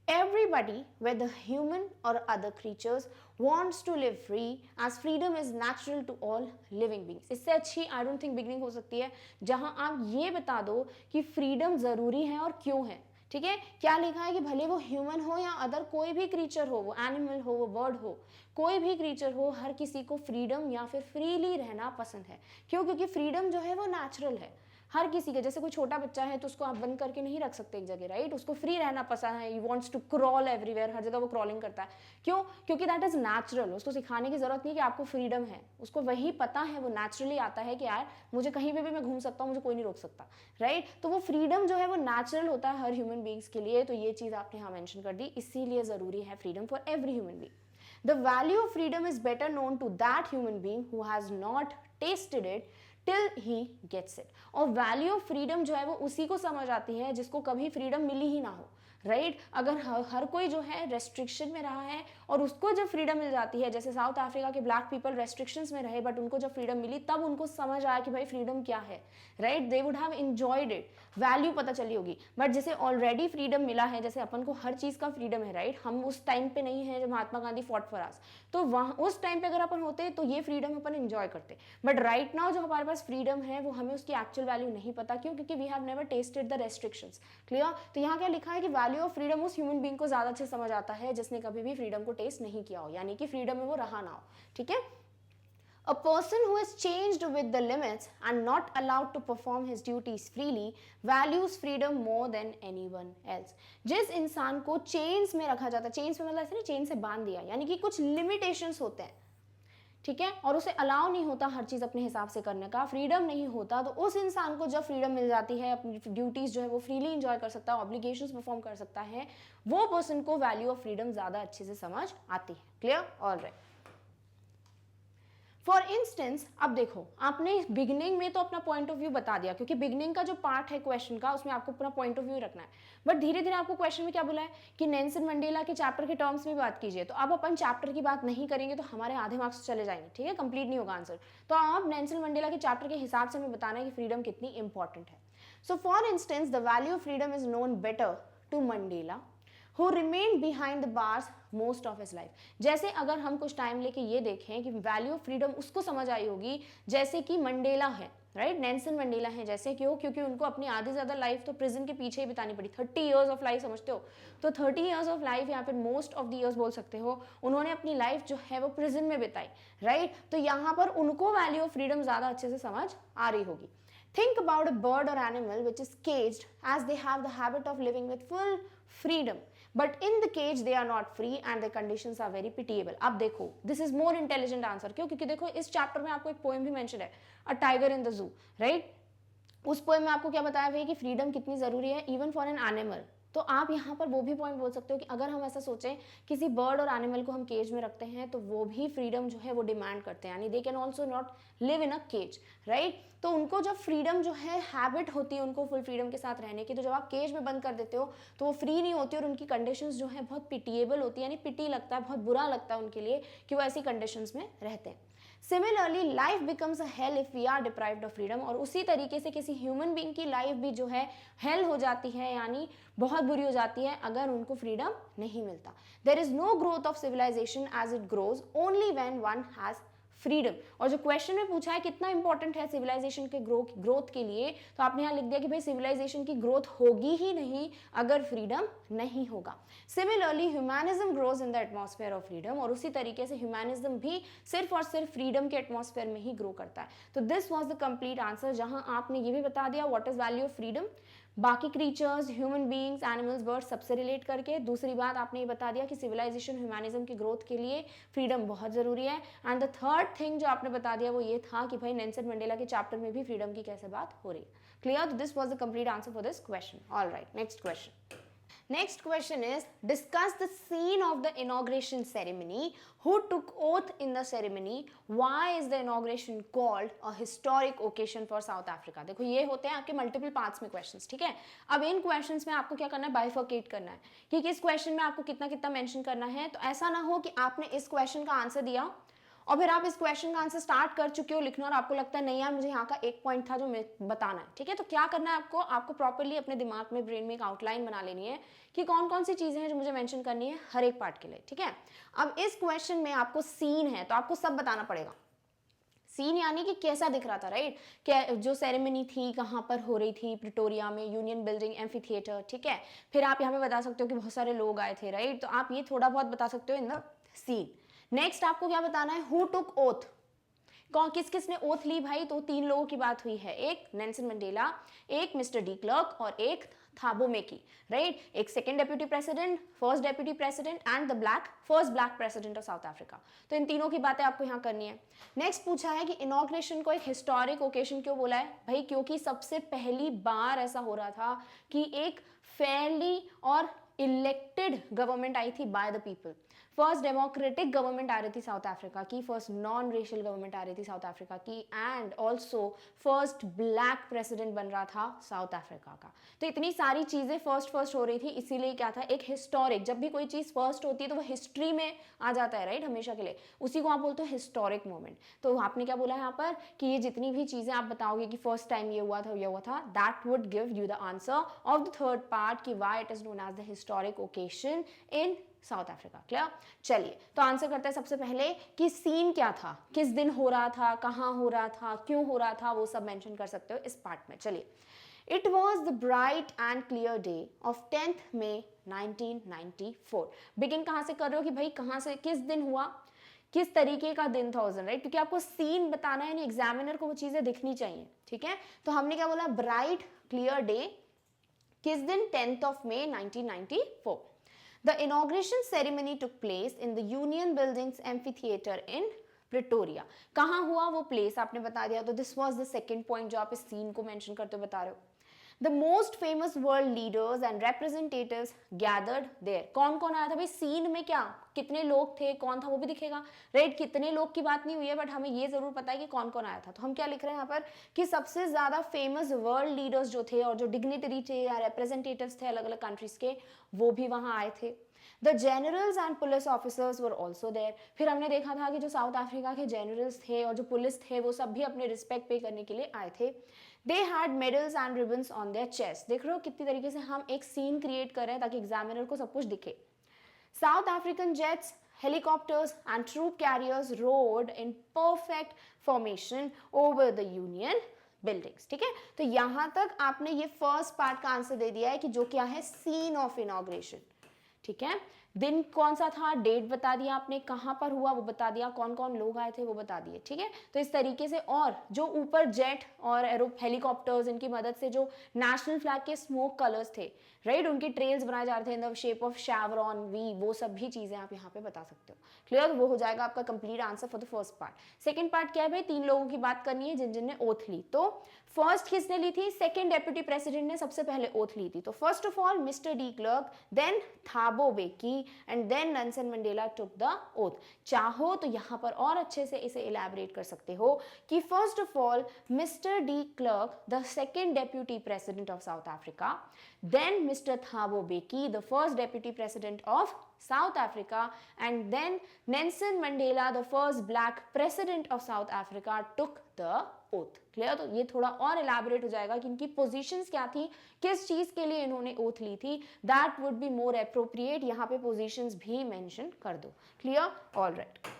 Everybody, whether human or other creatures, wants to live free as freedom is natural to all living beings. इससे अच्छी I don't think beginning हो सकती है जहां आप ये बता दो कि फ्रीडम ज़रूरी है और क्यों है, ठीक है। क्या लिखा है कि भले वो ह्यूमन हो या अदर कोई भी क्रीचर हो, वो एनिमल हो, वो बर्ड हो, कोई भी क्रीचर हो, हर किसी को फ्रीडम या फिर फ्रीली रहना पसंद है। क्यों? क्योंकि फ्रीडम जो है वो नेचुरल है हर किसी के। जैसे कोई छोटा बच्चा है तो उसको आप बंद करके नहीं रख सकते एक जगह, राइट, उसको फ्री रहना पसंद है, he wants to crawl everywhere, हर जगह वो क्रॉलिंग करता है। क्यों? क्योंकि दैट इज नेचुरल, उसको सिखाने की जरूरत नहीं कि आपको फ्रीडम है, उसको वही पता है, वो नेचुरली आता है कि यार मुझे कहीं पे भी मैं घूम सकता हूँ, मुझे कोई नहीं रोक सकता, राइट। तो वो फ्रीडम जो है वो नेचुरल होता है हर ह्यूमन बीइंग्स के लिए, तो ये चीज़ आपने यहाँ मेंशन कर दी, इसीलिए ज़रूरी है freedom for every human being. The value of freedom is better known to that human being who has not tasted it till he gets it. और वैल्यू ऑफ फ्रीडम जो है वो उसी को समझ आती है जिसको कभी फ्रीडम मिली ही ना हो, राइट अगर हर कोई जो है रेस्ट्रिक्शन में रहा है और उसको जब फ्रीडम मिल जाती है, जैसे साउथ अफ्रीका के ब्लैक पीपल रेस्ट्रिक्शंस में रहे बट उनको जब फ्रीडम मिली तब उनको समझ आया कि भाई फ्रीडम क्या है, right, they would have enjoyed it, value पता चली होगी। बट जैसे ऑलरेडी फ्रीडम मिला है, जैसे अपन को हर चीज़ का फ्रीडम है, राइट, हम उस टाइम पे नहीं है जब Mahatma Gandhi fought for us, तो वहाँ उस टाइम पे अगर अपन होते तो ये फ्रीडम अपन एंजॉय करते। बट राइट नाउ जो हमारे पास फ्रीडम है वो हमें उसकी एक्चुअल वैल्यू नहीं पता, क्यों? क्योंकि we have never tested the restrictions. Clear? तो यहाँ क्या लिखा है कि वैल्यू ऑफ फ्रीडम उस ह्यूमन बीइंग को ज्यादा अच्छे समझ आता है जिसने कभी भी फ्रीडम को टेस्ट नहीं किया हो, यानी कि फ्रीडम में वो रहा ना हो। ठीक है, A person who is changed with the limits and not allowed to perform his duties freely values freedom more than anyone else. जिस इंसान को चेन्स में रखा जाता है, चेन्स में मतलब ऐसे नहीं चेन से बांध दिया, यानी कि कुछ लिमिटेशंस होते हैं, ठीक है, और उसे अलाउ नहीं होता हर चीज़ अपने हिसाब से करने का, फ्रीडम नहीं होता, तो उस इंसान को जब फ्रीडम मिल जाती है, अपनी ड्यूटीज़ जो है वो फ्रीली इंजॉय कर सकता है, ऑब्लिगेशंस परफॉर्म कर सकता है, वो पर्सन को वैल्यू ऑफ फ्रीडम ज़्यादा अच्छे से समझ आती है। क्लियर? ऑलराइट। फॉर इंस्टेंस, अब देखो आपने बिगनिंग में तो अपना पॉइंट ऑफ व्यू बता दिया, क्योंकि बिगनिंग का जो पार्ट है क्वेश्चन का उसमें आपको अपना पॉइंट ऑफ व्यू रखना है, बट धीरे धीरे आपको क्वेश्चन में क्या बोला है कि नेल्सन मंडेला के चैप्टर के टर्म्स में बात कीजिए, तो अब अपन चैप्टर की बात नहीं करेंगे तो हमारे आधे मार्क्स चले जाएंगे, ठीक है, कंप्लीट नहीं होगा आंसर। तो अब नेल्सन मंडेला के चैप्टर के हिसाब से हमें बताना है कि फ्रीडम कितनी इंपॉर्टेंट है। So for instance the value of freedom is known better to Mandela who remained behind the bars most of his life। जैसे अगर हम कुछ टाइम लेके ये देखें कि वैल्यू ऑफ फ्रीडम उसको समझ आई होगी जैसे कि मंडेला है, राइट, नेल्सन मंडेला है, जैसे क्यों? क्योंकि उनको अपनी आधी से ज़्यादा लाइफ तो प्रिजन के पीछे ही बितानी पड़ी, 30 ईयर्स ऑफ लाइफ, समझते हो? तो 30 ईयर्स ऑफ लाइफ, यहाँ पे मोस्ट ऑफ द ईयर्स बोल सकते हो, उन्होंने अपनी लाइफ जो है वो प्रिजन में बिताई, राइट, तो यहाँ पर उनको वैल्यू ऑफ फ्रीडम ज़्यादा अच्छे से समझ आ रही होगी। Think about a bird or animal which is caged, as they have the habit of living with full freedom, but in the cage they are not free and their conditions are very pitiable। अब देखो, this is more intelligent answer, क्यों? क्योंकि देखो इस chapter में आपको एक poem भी मेंशन है, a tiger in the zoo, right, उस पोएम में आपको क्या बताया भाई कि फ्रीडम कितनी जरूरी है इवन फॉर एन एनिमल। तो आप यहाँ पर वो भी पॉइंट बोल सकते हो कि अगर हम ऐसा सोचें किसी बर्ड और एनिमल को हम केज में रखते हैं तो वो भी फ्रीडम जो है वो डिमांड करते हैं, यानी they can also not live in a cage, right. तो उनको जब फ्रीडम जो है हैबिट होती है उनको फुल फ्रीडम के साथ रहने की, तो जब आप केज में बंद कर देते हो तो वो फ्री नहीं होती और उनकी कंडीशंस जो है बहुत पिटिएबल होती है, यानी पिटी लगता है, बहुत बुरा लगता है उनके लिए कि वो ऐसी कंडीशंस में रहते हैं। Similarly life becomes a hell if we are deprived of freedom, और उसी तरीके से किसी ह्यूमन बीइंग की लाइफ भी जो है हेल हो जाती है, यानी बहुत बुरी हो जाती है अगर उनको फ्रीडम नहीं मिलता। There is no growth of civilisation as it grows only when one has freedom. और जो क्वेश्चन में पूछा है कितना इंपॉर्टेंट है सिविलाइजेशन के ग्रोथ के लिए, तो आपने यहाँ लिख दिया कि भाई सिविलाइजेशन की ग्रोथ होगी ही नहीं अगर फ्रीडम नहीं होगा। Similarly humanism grows in the atmosphere of freedom, और उसी तरीके से ह्यूमैनिज्म भी सिर्फ और सिर्फ फ्रीडम के एटमॉस्फेयर में ही ग्रो करता है। तो this was the complete answer, जहां आपने ये भी बता दिया what is value of freedom, बाकी creatures, human beings, animals, birds सबसे रिलेट करके। दूसरी बात आपने ये बता दिया कि सिविलाइजेशन ह्यूमैनिज्म की ग्रोथ के लिए फ्रीडम बहुत ज़रूरी है। एंड द थर्ड थिंग जो आपने बता दिया वो ये था कि भाई नेल्सन मंडेला के चैप्टर में भी फ्रीडम की कैसे बात हो रही है। क्लियर? तो this was the complete answer for this question. Alright, next question. Next question is, discuss the scene of the inauguration ceremony. Who took oath in the ceremony? Why is the inauguration called a historic occasion for South Africa? देखो ये होते हैं आपके multiple parts में questions, ठीक है। अब इन questions में आपको क्या करना है, बाइफर्केट करना है कि किस क्वेश्चन में आपको कितना कितना मेंशन करना है। तो ऐसा ना हो कि आपने इस क्वेश्चन का आंसर दिया और फिर आप इस क्वेश्चन का आंसर स्टार्ट कर चुके हो लिखना और आपको लगता है नहीं यार मुझे यहाँ का एक पॉइंट था जो मैं बताना है, ठीक है। तो क्या करना है आपको प्रॉपर्ली अपने दिमाग में, ब्रेन में एक आउटलाइन बना लेनी है कि कौन कौन सी चीजें हैं जो मुझे मेंशन करनी है हर एक पार्ट के लिए, ठीक है। अब इस क्वेश्चन में आपको सीन है तो आपको सब बताना पड़ेगा। सीन यानी कि कैसा दिख रहा था, राइट, क्या जो सेरेमनी थी कहाँ पर हो रही थी, प्रिटोरिया में, यूनियन बिल्डिंग, एम्फी थिएटर, ठीक है। फिर आप यहाँ पे बता सकते हो कि बहुत सारे लोग आए थे, राइट, तो आप ये थोड़ा बहुत बता सकते हो इन द सीन। नेक्स्ट आपको क्या बताना है, हु टुक ओथ, किस किस ने ओथ ली भाई। तो 3 लोगों की बात हुई है, एक नेल्सन मंडेला, एक मिस्टर डी क्लर्क और एक थाबो मेकी, राइट। एक second deputy president, first deputy president and the first black president of South Africa. तो इन तीनों की बातें आपको यहाँ करनी है। नेक्स्ट पूछा है कि इनॉग्रेशन को एक हिस्टोरिक ओकेशन क्यों बोला है भाई, क्योंकि सबसे पहली बार ऐसा हो रहा था कि एक फेयरली और इलेक्टेड गवर्नमेंट आई थी by the people, first democratic government आ रही थी साउथ अफ्रीका की, फर्स्ट नॉन रेशियल गवर्नमेंट आ रही थी साउथ अफ्रीका की, and also first black president बन रहा था साउथ अफ्रीका का। तो इतनी सारी चीज़ें फर्स्ट हो रही थी, इसीलिए क्या था, एक हिस्टोरिक, जब भी कोई चीज़ फर्स्ट होती है तो वो हिस्ट्री में आ जाता है, राइट, हमेशा के लिए, उसी को आप बोलते हो हिस्टोरिक मोमेंट। तो आपने क्या बोला यहाँ पर कि ये जितनी भी चीज़ें आप बताओगे कि फर्स्ट टाइम ये हुआ था, that would give you the answer of the third part कि why it is known as the historic occasion in South Africa. Clear? चलिए, तो आंसर करते हैं सबसे पहले कि सीन क्या था, किस दिन हो रहा था, कहाँ हो रहा था, क्यों हो रहा था, वो सब मेंशन कर सकते हो इस पार्ट में। चलिए, it was the bright and clear day of 10th May 1994। Begin कहाँ से कर रहे हो कि भाई कहाँ से, किस दिन हुआ, किस तरीके का दिन था उस दिन, राइट, क्योंकि आपको सीन बताना है, यानी एग्जामिनर को वो चीजें दिखनी चाहिए, ठीक है। तो हमने क्या बोला, ब्राइट क्लियर डे, किस दिन, 10th May 1994। The inauguration ceremony took place in the Union Buildings Amphitheater in Pretoria. कहाँ हुआ वो प्लेस आपने बता दिया, तो this was the second point जो आप इस सीन को मेंशन करते हुए बता रहे हो। The most famous world leaders and representatives gathered there। कौन कौन आया था भाई, सीन में क्या कितने लोग थे, कौन था वो भी दिखेगा, राइट, कितने लोग की बात नहीं हुई है, बट हमें ये जरूर पता है कि कौन कौन आया था। तो हम क्या लिख रहे हैं यहाँ पर कि सबसे ज्यादा फेमस वर्ल्ड लीडर्स जो थे और जो डिग्निटरी थे या रिप्रेजेंटेटिव्स थे अलग अलग कंट्रीज के, वो भी वहां आए थे। The generals and police officers were also there. फिर हमने देखा था कि जो साउथ अफ्रीका के जनरल्स थे और जो पुलिस थे वो सब भी अपने रिस्पेक्ट पे करने के लिए आए थे। They had medals and ribbons on their chest. देख रहे हो कितनी तरीके से हम एक सीन क्रिएट कर रहे हैं ताकि एग्जामिनर को सब कुछ दिखे। South African jets, helicopters and troop carriers rode in perfect formation over the Union buildings। ठीक है, तो यहां तक आपने ये फर्स्ट पार्ट का आंसर दे दिया है कि जो क्या है, सीन ऑफ इनॉग्रेशन। ठीक है, दिन कौन सा था, डेट बता दिया आपने, कहां पर हुआ वो बता दिया, कौन कौन लोग आए थे वो बता दिए। ठीक है, तो इस तरीके से, और जो ऊपर जेट और हेलीकॉप्टर्स, इनकी मदद से जो नेशनल फ्लैग के स्मोक कलर्स थे, राइट, उनके ट्रेल्स बनाए जा रहे थे in the shape of chevron V, वो सब भी चीजें आप यहाँ पे बता सकते हो। क्लियर? तो वो हो जाएगा आपका complete answer for the first part. Second part क्या है भाई, 3 लोगों की बात करनी है जिन जिन ने ओथ ली। तो फर्स्ट किसने ली थी, सेकंड डेप्यूटी प्रेसिडेंट ने सबसे पहले ओथ ली थी। तो first of all Mister de Klerk, then Thabo Mbeki and then Nelson Mandela took the oath. चाहो तो यहाँ पर और अच्छे से इसे इलैबोरेट कर सकते हो कि first of all Mister de clerk, the second deputy president of South Africa, then Mr. Thabo Mbeki, the first deputy president of South Africa, and then Nelson Mandela, the first black president of South Africa, took the oath। Clear? तो ये थोड़ा और elaborate हो जाएगा कि इनकी positions क्या थी, किस चीज के लिए इन्होंने oath ली थी, that would be more appropriate। यहाँ पे positions भी mention कर दो। क्लियर? All right।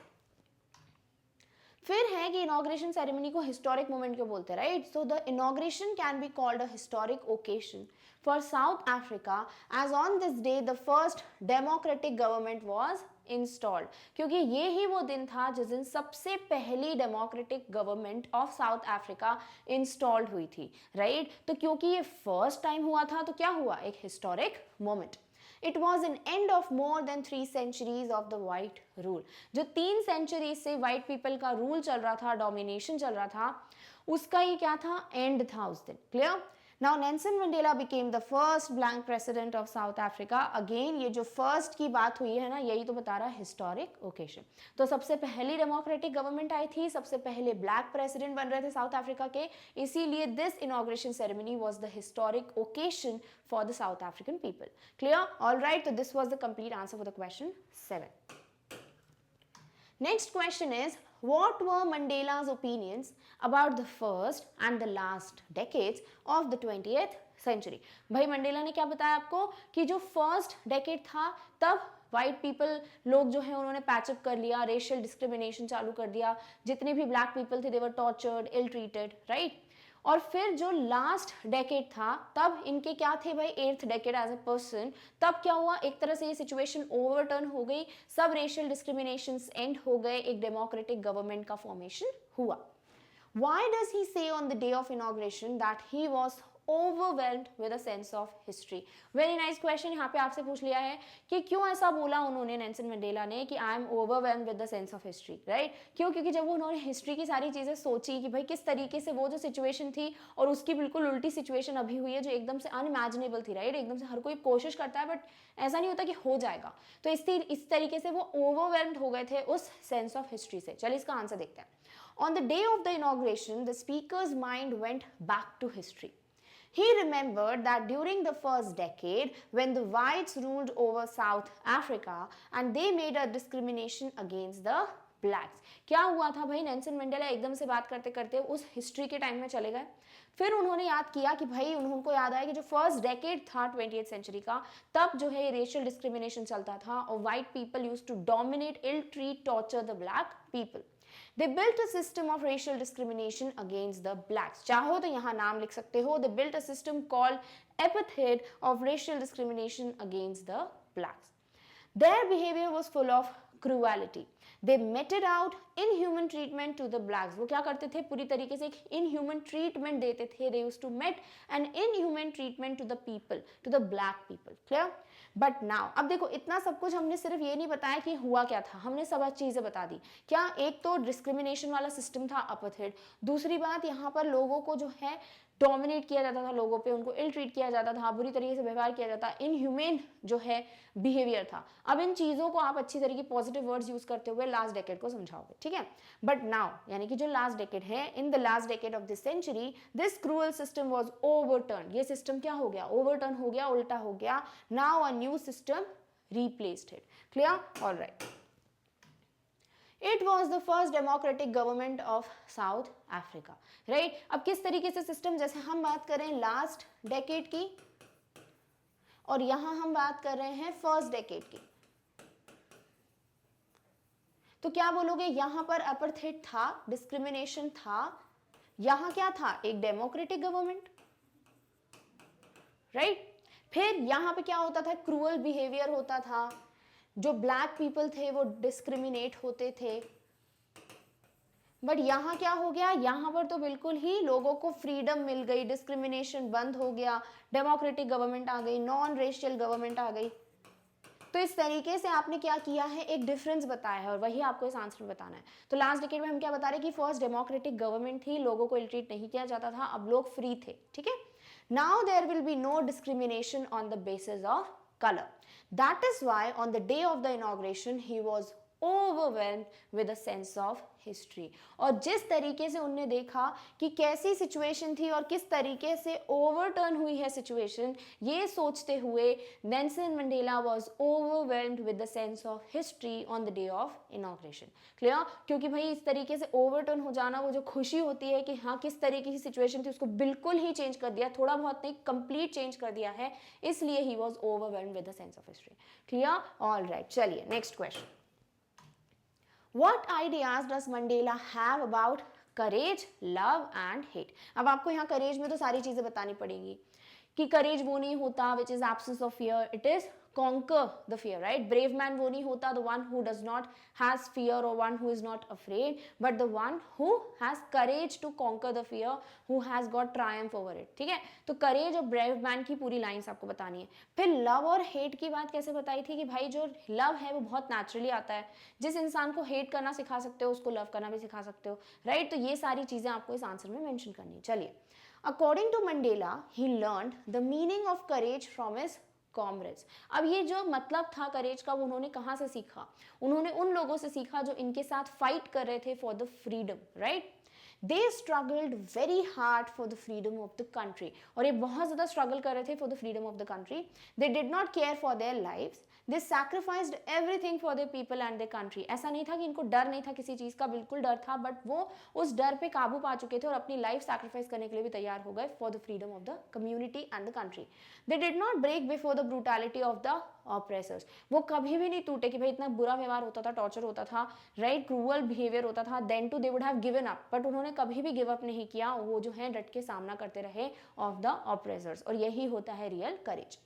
फिर है कि इनॉग्रेशन सेरेमनी को हिस्टोरिक मोमेंट क्यों बोलते हैं, right. So the inauguration can be called a historic occasion for South Africa as on this day the first democratic government was installed. क्योंकि ये ही वो दिन था जिस दिन सबसे पहली democratic government of South Africa installed हुई थी, राइट। तो क्योंकि ये फर्स्ट टाइम हुआ था तो क्या हुआ, एक historic moment. It was an end of more than 3 centuries of the white rule। जो 3 centuries से white people का रूल चल रहा था, डोमिनेशन चल रहा था, उसका ही क्या था, एंड था उस दिन। Clear? Now Nelson Mandela became the first black president of South Africa। Again ये जो फर्स्ट की बात हुई है ना, यही तो बता रहा है हिस्टोरिक ओकेशन। तो सबसे पहली डेमोक्रेटिक गवर्नमेंट आई थी, सबसे पहले ब्लैक प्रेसिडेंट बन रहे थे साउथ अफ्रीका के, इसीलिए this inauguration ceremony was the historic occasion for the South African people. Clear? All right, तो this was the complete answer for the question 7। Next question is, what were Mandela's opinions about the first and the last decades of the 20th century? भाई Mandela ने क्या बताया आपको कि जो first decade था तब वाइट पीपल लोग जो है उन्होंने पैचअप कर लिया, रेशियल डिस्क्रिमिनेशन चालू कर दिया, जितने भी ब्लैक पीपल थे दे वर टॉर्चर्ड, इल ट्रीटेड, राइट। और फिर जो लास्ट डेकेड था तब इनके क्या थे भाई, 8th decade as a person, तब क्या हुआ, एक तरह से ये सिचुएशन ओवरटर्न हो गई, सब रेशियल डिस्क्रिमिनेशंस एंड हो गए, एक डेमोक्रेटिक गवर्नमेंट का फॉर्मेशन हुआ। Why does he say on the day of inauguration that he was overwhelmed with a sense of history. Very nice question. यहाँ पे आपसे पूछ लिया है कि क्यों ऐसा बोला उन्होंने, नेल्सन मंडेला ने, कि I am overwhelmed with the sense of history, right? क्यों? क्योंकि जब उन्होंने हिस्ट्री की सारी चीज़ें सोची कि भाई किस तरीके से वो जो सिचुएशन थी और उसकी बिल्कुल उल्टी सिचुएशन अभी हुई है जो एकदम से अनइमेजिनेबल थी, राइट? एकदम से हर कोई कोशिश करता है बट ऐसा नहीं होता कि हो जाएगा, तो इस तरीके से वो ओवरवेल्म्ड हो गए थे उस सेंस ऑफ हिस्ट्री से. चलिए इसका आंसर देखते हैं. On the day of the inauguration, the speaker's mind went back to history. He remembered that during the first decade, when the whites ruled over South Africa and they made a discrimination against the blacks. क्या हुआ था भाई, Nelson Mandela एकदम से बात करते करते उस हिस्ट्री के टाइम में चले गए. फिर उन्होंने याद किया कि भाई उनको याद आया कि जो फर्स्ट डेकेड था 20th सेंचुरी का, तब जो है रेशियल डिस्क्रिमिनेशन चलता था और white people used to dominate, ill treat, torture the black people. They built a system of racial discrimination against the blacks. चाहो तो यहाँ नाम लिख सकते हो. They built a system called apartheid of racial discrimination against the blacks. Their behavior was full of cruelty. They meted out inhuman treatment to the blacks. वो क्या करते थे, पूरी तरीके से एक inhuman treatment देते थे. They used to met an inhuman treatment to the people, to the black people. Clear? But now, अब देखो इतना सब कुछ हमने सिर्फ ये नहीं बताया कि हुआ क्या था, हमने सब चीज़ें बता दी. क्या? एक तो डिस्क्रिमिनेशन वाला सिस्टम था, अपार्थाइड. दूसरी बात, यहाँ पर लोगों को जो है डोमिनेट किया जाता था, लोगों पे उनको इल ट्रीट किया जाता था, बुरी तरीके से व्यवहार किया जाता, इनह्यूमेन जो है बिहेवियर था. अब इन चीज़ों को आप अच्छी तरीके पॉजिटिव वर्ड्स यूज करते हुए लास्ट डेकेड को समझाओगे, ठीक है. बट नाउ, यानी कि जो लास्ट डेकेड है, in the last decade of this century, this cruel system was overturn. ये सिस्टम क्या हो गया? ओवरटर्न हो गया, उल्टा हो गया. Now a new system replaced it. Clear? All right. It was the first democratic government of South Africa. Right? अब किस तरीके से सिस्टम, जैसे हम बात कर रहे हैं लास्ट डेकेड की और यहां हम बात कर रहे हैं फर्स्ट डेकेड की, तो क्या बोलोगे? यहां पर अपार्थाइड था, डिस्क्रिमिनेशन था. यहां क्या था? एक डेमोक्रेटिक गवर्नमेंट, राइट? फिर यहां पे क्या होता था? क्रूअल बिहेवियर होता था, जो ब्लैक पीपल थे वो डिस्क्रिमिनेट होते थे. बट यहां क्या हो गया? यहां पर तो बिल्कुल ही लोगों को फ्रीडम मिल गई, डिस्क्रिमिनेशन बंद हो गया, डेमोक्रेटिक गवर्नमेंट आ गई, नॉन रेशियल गवर्नमेंट आ गई. तो इस तरीके से आपने क्या किया है? एक डिफरेंस बताया है और वही आपको इस आंसर में बताना है. तो लास्ट डेकेड में हम क्या बता रहे हैं कि फर्स्ट डेमोक्रेटिक गवर्नमेंट थी, लोगों को इल्ट्रीट नहीं किया जाता था, अब लोग फ्री थे, ठीक है. Now there will be no discrimination on the basis of color. That is why on the day of the inauguration he was overwhelmed with a sense of history. और जिस तरीके से उनने देखा कि कैसी सिचुएशन थी और किस तरीके से ओवरटर्न हुई है सिचुएशन, ये सोचते हुए Nelson Mandela was overwhelmed with the sense of history on the day of inauguration. Clear? क्योंकि भाई इस तरीके से ओवरटर्न हो जाना, वो जो खुशी होती है कि हाँ किस तरीके की सिचुएशन थी उसको बिल्कुल ही चेंज कर दिया, थोड़ा बहुत नहीं कंप्लीट चेंज कर दिया है, इसलिए he was overwhelmed with the sense of history. Clear? All right, चलिए next question. What ideas does Mandela have about courage, love and hate? अब आपको यहाँ courage में तो सारी चीजें बतानी पड़ेंगी कि courage वो नहीं होता which is absence of fear, it is conquer the fear, right? Brave man वो नहीं होता the one who does not has fear or one who is not afraid, but the one who has courage to conquer the fear, who has got triumph over it. ठीक है, तो courage और brave man की पूरी lines आपको बतानी है. फिर love और hate की बात कैसे बताई थी कि भाई जो love है वो बहुत naturally आता है, जिस इंसान को hate करना सिखा सकते हो उसको love करना भी सिखा सकते हो, right? तो ये सारी चीजें आपको इस आंसर में मेंशन करनी है. चलिए, according to Mandela, he learned the meaning of courage from his comrades. अब ये जो मतलब था करेज का वो उन्होंने कहाँ से सीखा? उन्होंने उन लोगों से सीखा जो इनके साथ फाइट कर रहे थे for the freedom, right? They struggled very hard for the freedom of the country, और ये बहुत ज़्यादा स्ट्रगल कर रहे थे for the freedom of the country. They did not care for their lives, they sacrificed everything for their people and their country. ऐसा नहीं था कि इनको डर नहीं था किसी चीज़ का, बिल्कुल डर था, बट वो उस डर पे काबू पा चुके थे और अपनी लाइफ सैक्रिफाइस करने के लिए भी तैयार हो गए for the freedom of the community and the country. They did not break before the brutality of the oppressors. वो कभी भी नहीं टूटे कि भाई इतना बुरा व्यवहार होता था, टॉर्चर होता था, राइट, क्रूअल बिहेवियर होता था, then too they would have given up. But उन्होंने कभी भी गिव अप नहीं किया, वो जो है डट के सामना करते रहे ऑफ द ऑप्रेसर्स, और यही होता है real courage.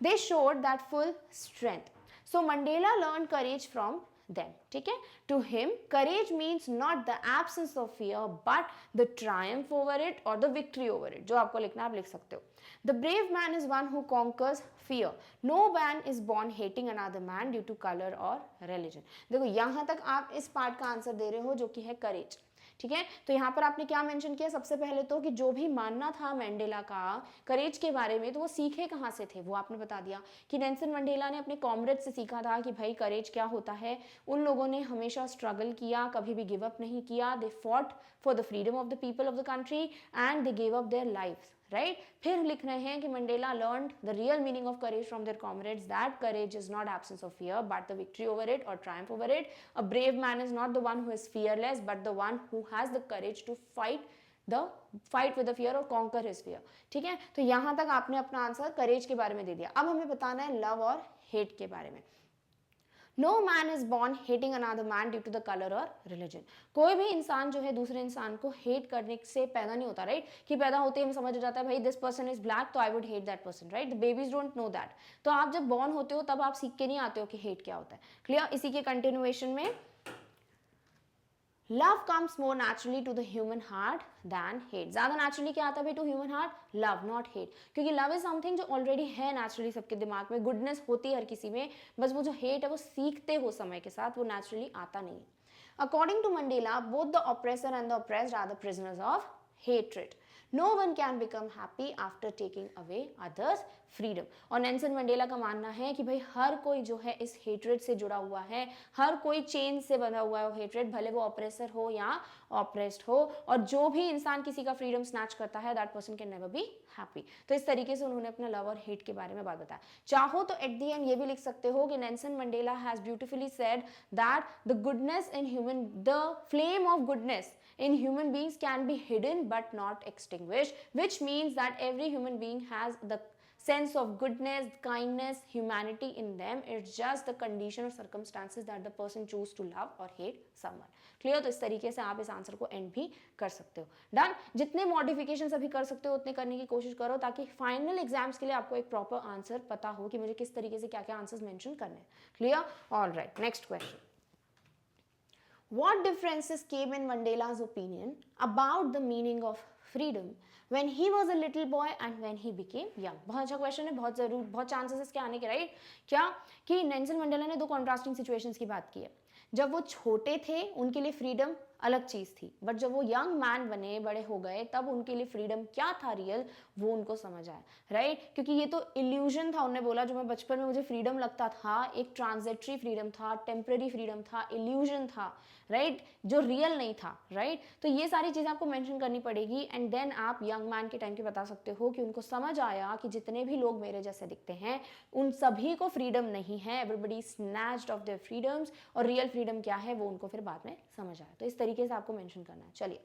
They showed that full strength. So Mandela learned courage from them. ठीक है, to him courage means not the absence of fear but the triumph over it or the victory over it. जो आपको लिखना आप लिख सकते हो. The brave man is one who conquers fear. No man is born hating another man due to color or religion. देखो यहाँ तक आप इस पार्ट का आंसर दे रहे हो जो कि है करेज. ठीक है, तो यहाँ पर आपने क्या मेंशन किया सबसे पहले तो कि जो भी मानना था मंडेला का करेज के बारे में तो वो सीखे कहाँ से थे, वो आपने बता दिया कि नेल्सन मंडेला ने अपने कॉमरेड से सीखा था कि भाई करेज क्या होता है. उन लोगों ने हमेशा स्ट्रगल किया, कभी भी गिव अप नहीं किया. They fought for the freedom of the people of the country and they gave up their life. Right, फिर लिख रहे हैं कि Mandela learned the real meaning of courage from their comrades, that courage is not absence of fear but the victory over it और triumph over it. A brave man is not the one who is fearless but the one who has the courage to fight with the fear और conquer his fear. ठीक है, तो यहां तक आपने अपना answer करेज के बारे में दे दिया. अब हमें बताना है लव और हेट के बारे में. No man is born hating another man due to the color or religion. कोई भी इंसान जो है दूसरे इंसान को हेट करने से पैदा नहीं होता. राइट, कि पैदा होते ही हमें समझ जाता है भाई दिस पर्सन इज ब्लैक तो I would hate that person. Right, the babies don't know that. तो आप जब बॉर्न होते हो तब आप सीख के नहीं आते हो कि हेट क्या होता है. क्लियर, इसी के कंटिन्यूएशन में love comes more naturally to the human heart than hate. ज्यादा नेचुरली क्या आता है भाई to human heart? Love, not hate. क्योंकि लव इज समथिंग जो ऑलरेडी है नेचुरली सबके दिमाग में, गुडनेस होती है हर किसी में, बस वो जो हेट है वो सीखते हो समय के साथ, वो नेचुरली आता नहीं. According to Mandela both the oppressor and the oppressed are the prisoners of hatred. No one can become happy after taking away others' freedom. और नेल्सन मंडेला का मानना है कि भाई हर कोई जो है इस हेट्रेड से जुड़ा हुआ है, हर कोई चेन से बंधा हुआ है वो हेट्रेड, भले वो ऑप्रेसर हो या ऑप्रेस्ड हो. और जो भी इंसान किसी का फ्रीडम स्नैच करता है that person can never be happy. तो इस तरीके से उन्होंने अपना लव और हेट के बारे में बात बताया. चाहो तो एट द एंड ये भी लिख सकते हो कि Nelson Mandela has beautifully said that the goodness in human, the flame of goodness in human beings can be hidden but not extinguished, which means that every human being has the sense of goodness, kindness, humanity in them. It's just the condition or circumstances that the person choose to love or hate someone. Clear, तो इस तरीके से आप इस answer को and भी कर सकते हो. डन, जितने मॉडिफिकेशन अभी कर सकते हो उतने करने की कोशिश करो ताकि फाइनल एग्जाम्स के लिए आपको एक प्रॉपर आंसर पता हो कि मुझे किस तरीके से क्या क्या आंसर्स मेंशन करने हैं. Clear, all right. Next question. What differences came in Mandela's opinion about the meaning of freedom when he was a little boy and when he became young? बहुत अच्छा क्वेश्चन है, बहुत चांसेस इसके आने के. Right, क्या कि नेल्सन मंडेला ने दो कॉन्ट्रास्टिंग सिचुएशंस की बात की है. जब वो छोटे थे उनके लिए फ्रीडम अलग चीज़ थी, बट जब वो यंग मैन बने, बड़े हो गए, तब उनके लिए फ्रीडम क्या था रियल वो उनको समझ आया. राइट, क्योंकि ये तो इल्यूजन था. उन्होंने बोला जो मैं बचपन में मुझे फ्रीडम लगता था एक ट्रांजिटरी फ्रीडम था, टेम्पररी फ्रीडम था, इल्यूजन था. राइट, जो रियल नहीं था. राइट, तो ये सारी चीज़ें आपको मेंशन करनी पड़ेगी एंड देन आप यंग मैन के टाइम के बता सकते हो कि उनको समझ आया कि जितने भी लोग मेरे जैसे दिखते हैं उन सभी को फ्रीडम नहीं है, everybody snatched of their freedoms, और रियल फ्रीडम क्या है वो उनको फिर बाद में समझ आया. तो इस तरीके से आपको मेंशन करना है. चलिए,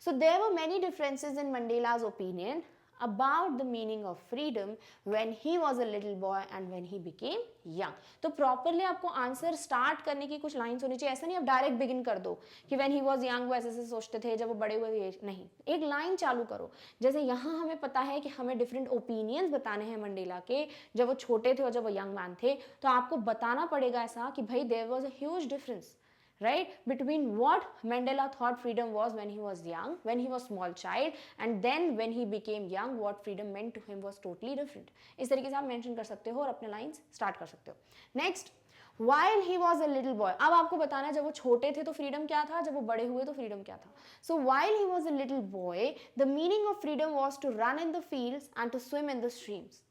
so there were many differences in Mandela's opinion about the meaning of freedom when he was a little boy and when he became young. तो प्रॉपरली आपको आंसर स्टार्ट करने की कुछ लाइन्स होनी चाहिए. ऐसा नहीं आप डायरेक्ट बिगिन कर दो कि when he was young वो ऐसे ऐसे सोचते थे, जब वो बड़े हुए नहीं. एक लाइन चालू करो. जैसे यहाँ हमें पता है कि हमें डिफरेंट ओपिनियंस बताने हैं मंडेला के, जब वो छोटे थे और जब वो यंग मैन थे, तो आपको बताना पड़ेगा ऐसा कि भाई there was a huge difference, right, between what Mandela thought freedom was when he was young, when he was small child, and then when he became young, what freedom meant to him was totally different. इस तरीके से आप mention कर सकते हो और अपने lines start कर सकते हो. Next, while he was a little boy, अब आपको बताना है जब वो छोटे थे तो फ्रीडम क्या था, जब वो बड़े हुए तो फ्रीडम क्या था. So while he was a little boy, the meaning of freedom was to run in the fields and to swim in the streams.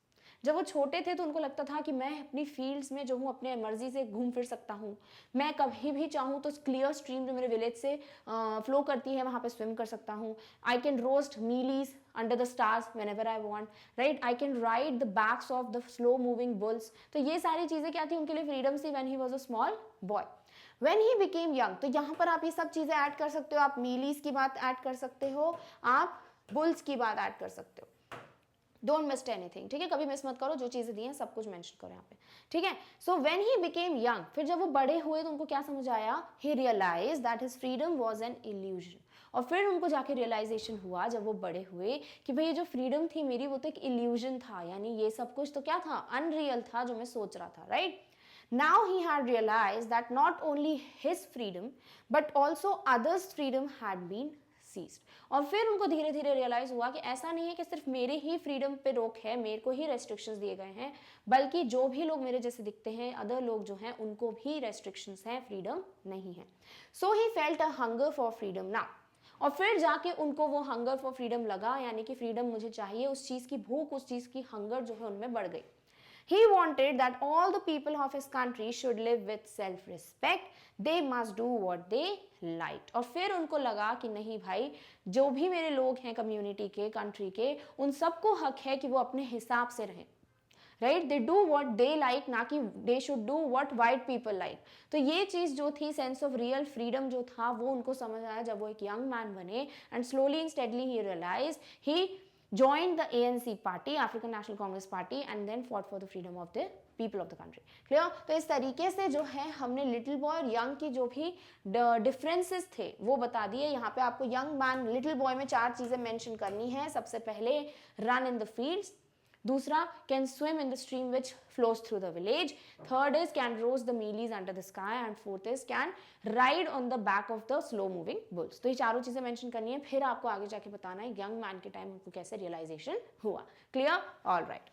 जब वो छोटे थे तो उनको लगता था कि मैं अपनी फील्ड्स में जो हूँ अपने मर्जी से घूम फिर सकता हूँ, मैं कभी भी चाहूँ तो क्लियर स्ट्रीम जो मेरे विलेज से फ्लो करती है वहाँ पे स्विम कर सकता हूँ. I can roast mealies under the stars whenever I want. Right, I can ride the backs of the slow moving bulls. तो ये सारी चीज़ें क्या थी उनके लिए फ्रीडम थी when he was a small boy. When he became young, तो यहाँ पर आप ये सब चीज़ें ऐड कर सकते हो. आप मीलीज की बात ऐड कर सकते हो, आप बुल्स की बात ऐड कर सकते हो. Don't miss anything. ठीक है, कभी मिस मत करो, जो चीज़ें दी हैं सब कुछ मेंशन करो यहाँ पे. ठीक है, so when he became young, फिर जब वो बड़े हुए तो उनको क्या समझ आया, he realise that his freedom was an illusion. और फिर उनको जाके रियलाइजेशन हुआ जब वो बड़े हुए कि भाई ये जो फ्रीडम थी मेरी वो तो एक इल्यूजन था, यानी ये सब कुछ तो क्या था, अनरियल था जो मैं सोच रहा था. Right, Now he had realized that not only his freedom but also others' freedom had been seized. और फिर उनको धीरे धीरे रियलाइज हुआ कि ऐसा नहीं है कि सिर्फ मेरे ही फ्रीडम पे रोक है, मेरे को ही रेस्ट्रिक्शंस दिए गए हैं, बल्कि जो भी लोग मेरे जैसे दिखते हैं, अदर लोग जो हैं, उनको भी रेस्ट्रिक्शंस हैं, फ्रीडम नहीं है. So he felt a hunger for freedom now. और फिर जाके उनको वो हंगर फॉर फ्रीडम लगा, यानी कि फ्रीडम मुझे चाहिए, उस चीज़ की भूख, उस चीज़ की हंगर जो है उनमें बढ़ गई. He wanted that all the people of his country should live with self-respect. They must do what they liked. और फिर उनको लगा कि नहीं भाई, जो भी मेरे लोग हैं कम्युनिटी के, कंट्री के, उन सबको हक है कि वो अपने हिसाब से रहें. Right, they do what they like, ना कि they should do what white people like. तो ये चीज़ जो थी, सेंस ऑफ रियल फ्रीडम जो था, वो उनको समझ आया जब वो एक यंग मैन बने. And slowly and steadily he realise, he joined the ANC party, African National Congress Party, and then fought for the freedom of the people of the country. Clear? तो इस तरीके से जो है हमने लिटिल बॉय और young की जो भी डिफरेंसेस थे वो बता दिए. यहाँ पे आपको यंग मैन, लिटिल बॉय में 4 चीजें मेंशन करनी है. सबसे पहले रन इन द फील्ड्स, दूसरा can swim in the stream which flows through the village, third is can roast the mealies under the sky, and fourth is can ride on the back of the slow moving bulls. तो ये चारों चीजें mention करनी है. फिर आपको आगे जाके बताना है यंग मैन के टाइम उनको कैसे रियलाइजेशन हुआ. Clear? All right.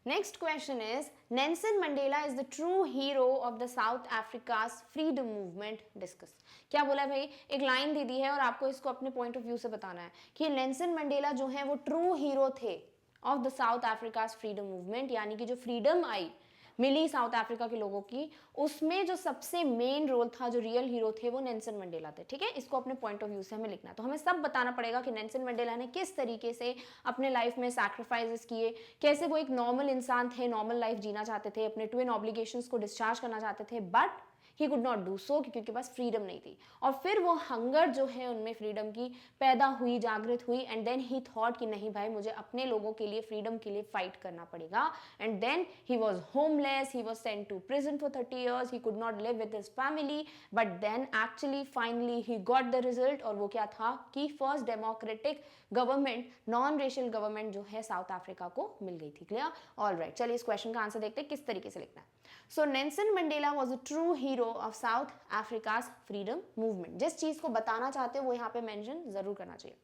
Next question is, Nelson Mandela is the true hero of the South Africa's freedom movement. Discuss. क्या बोला भाई? एक लाइन दे दी है और आपको इसको अपने पॉइंट ऑफ व्यू से बताना है कि नेल्सन मंडेला जो है वो ट्रू हीरो थे of the South Africa's freedom movement, यानी कि जो फ्रीडम आई मिली साउथ अफ्रीका के लोगों की, उसमें जो सबसे मेन रोल था, जो रियल हीरो थे, वो नेल्सन मंडेला थे. ठीक है, इसको अपने पॉइंट ऑफ व्यू से हमें लिखना है. तो हमें सब बताना पड़ेगा कि नेल्सन मंडेला ने किस तरीके से अपने लाइफ में सैक्रिफाइसेस किए, कैसे वो एक नॉर्मल इंसान थे, नॉर्मल लाइफ जीना चाहते थे, अपने ट्विन ऑब्लिगेशंस को डिस्चार्ज करना चाहते थे, but he could not do सो क्योंकि उनके पास फ्रीडम नहीं थी. और फिर वो हंगर जो है उनमें फ्रीडम की पैदा हुई, जागृत हुई. एंड देन ही थॉट कि नहीं भाई, मुझे अपने लोगों के लिए, फ्रीडम के लिए फाइट करना पड़ेगा. And then he was homeless, he was sent to prison for 30 years, he could not live with his family, but then actually finally he got the result. और वो क्या था कि first democratic government, non racial government जो है south Africa को मिल गई थी. क्लियर? ऑल राइट, चलिए इस क्वेश्चन का आंसर देखते हैं किस तरीके से लिखना है. So Nelson Mandela was a true hero of South Africa's freedom movement. जिस चीज को बताना चाहते हो वो यहाँ पे मेंशन जरूर करना चाहिए.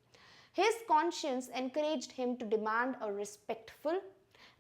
His conscience encouraged him to demand a respectful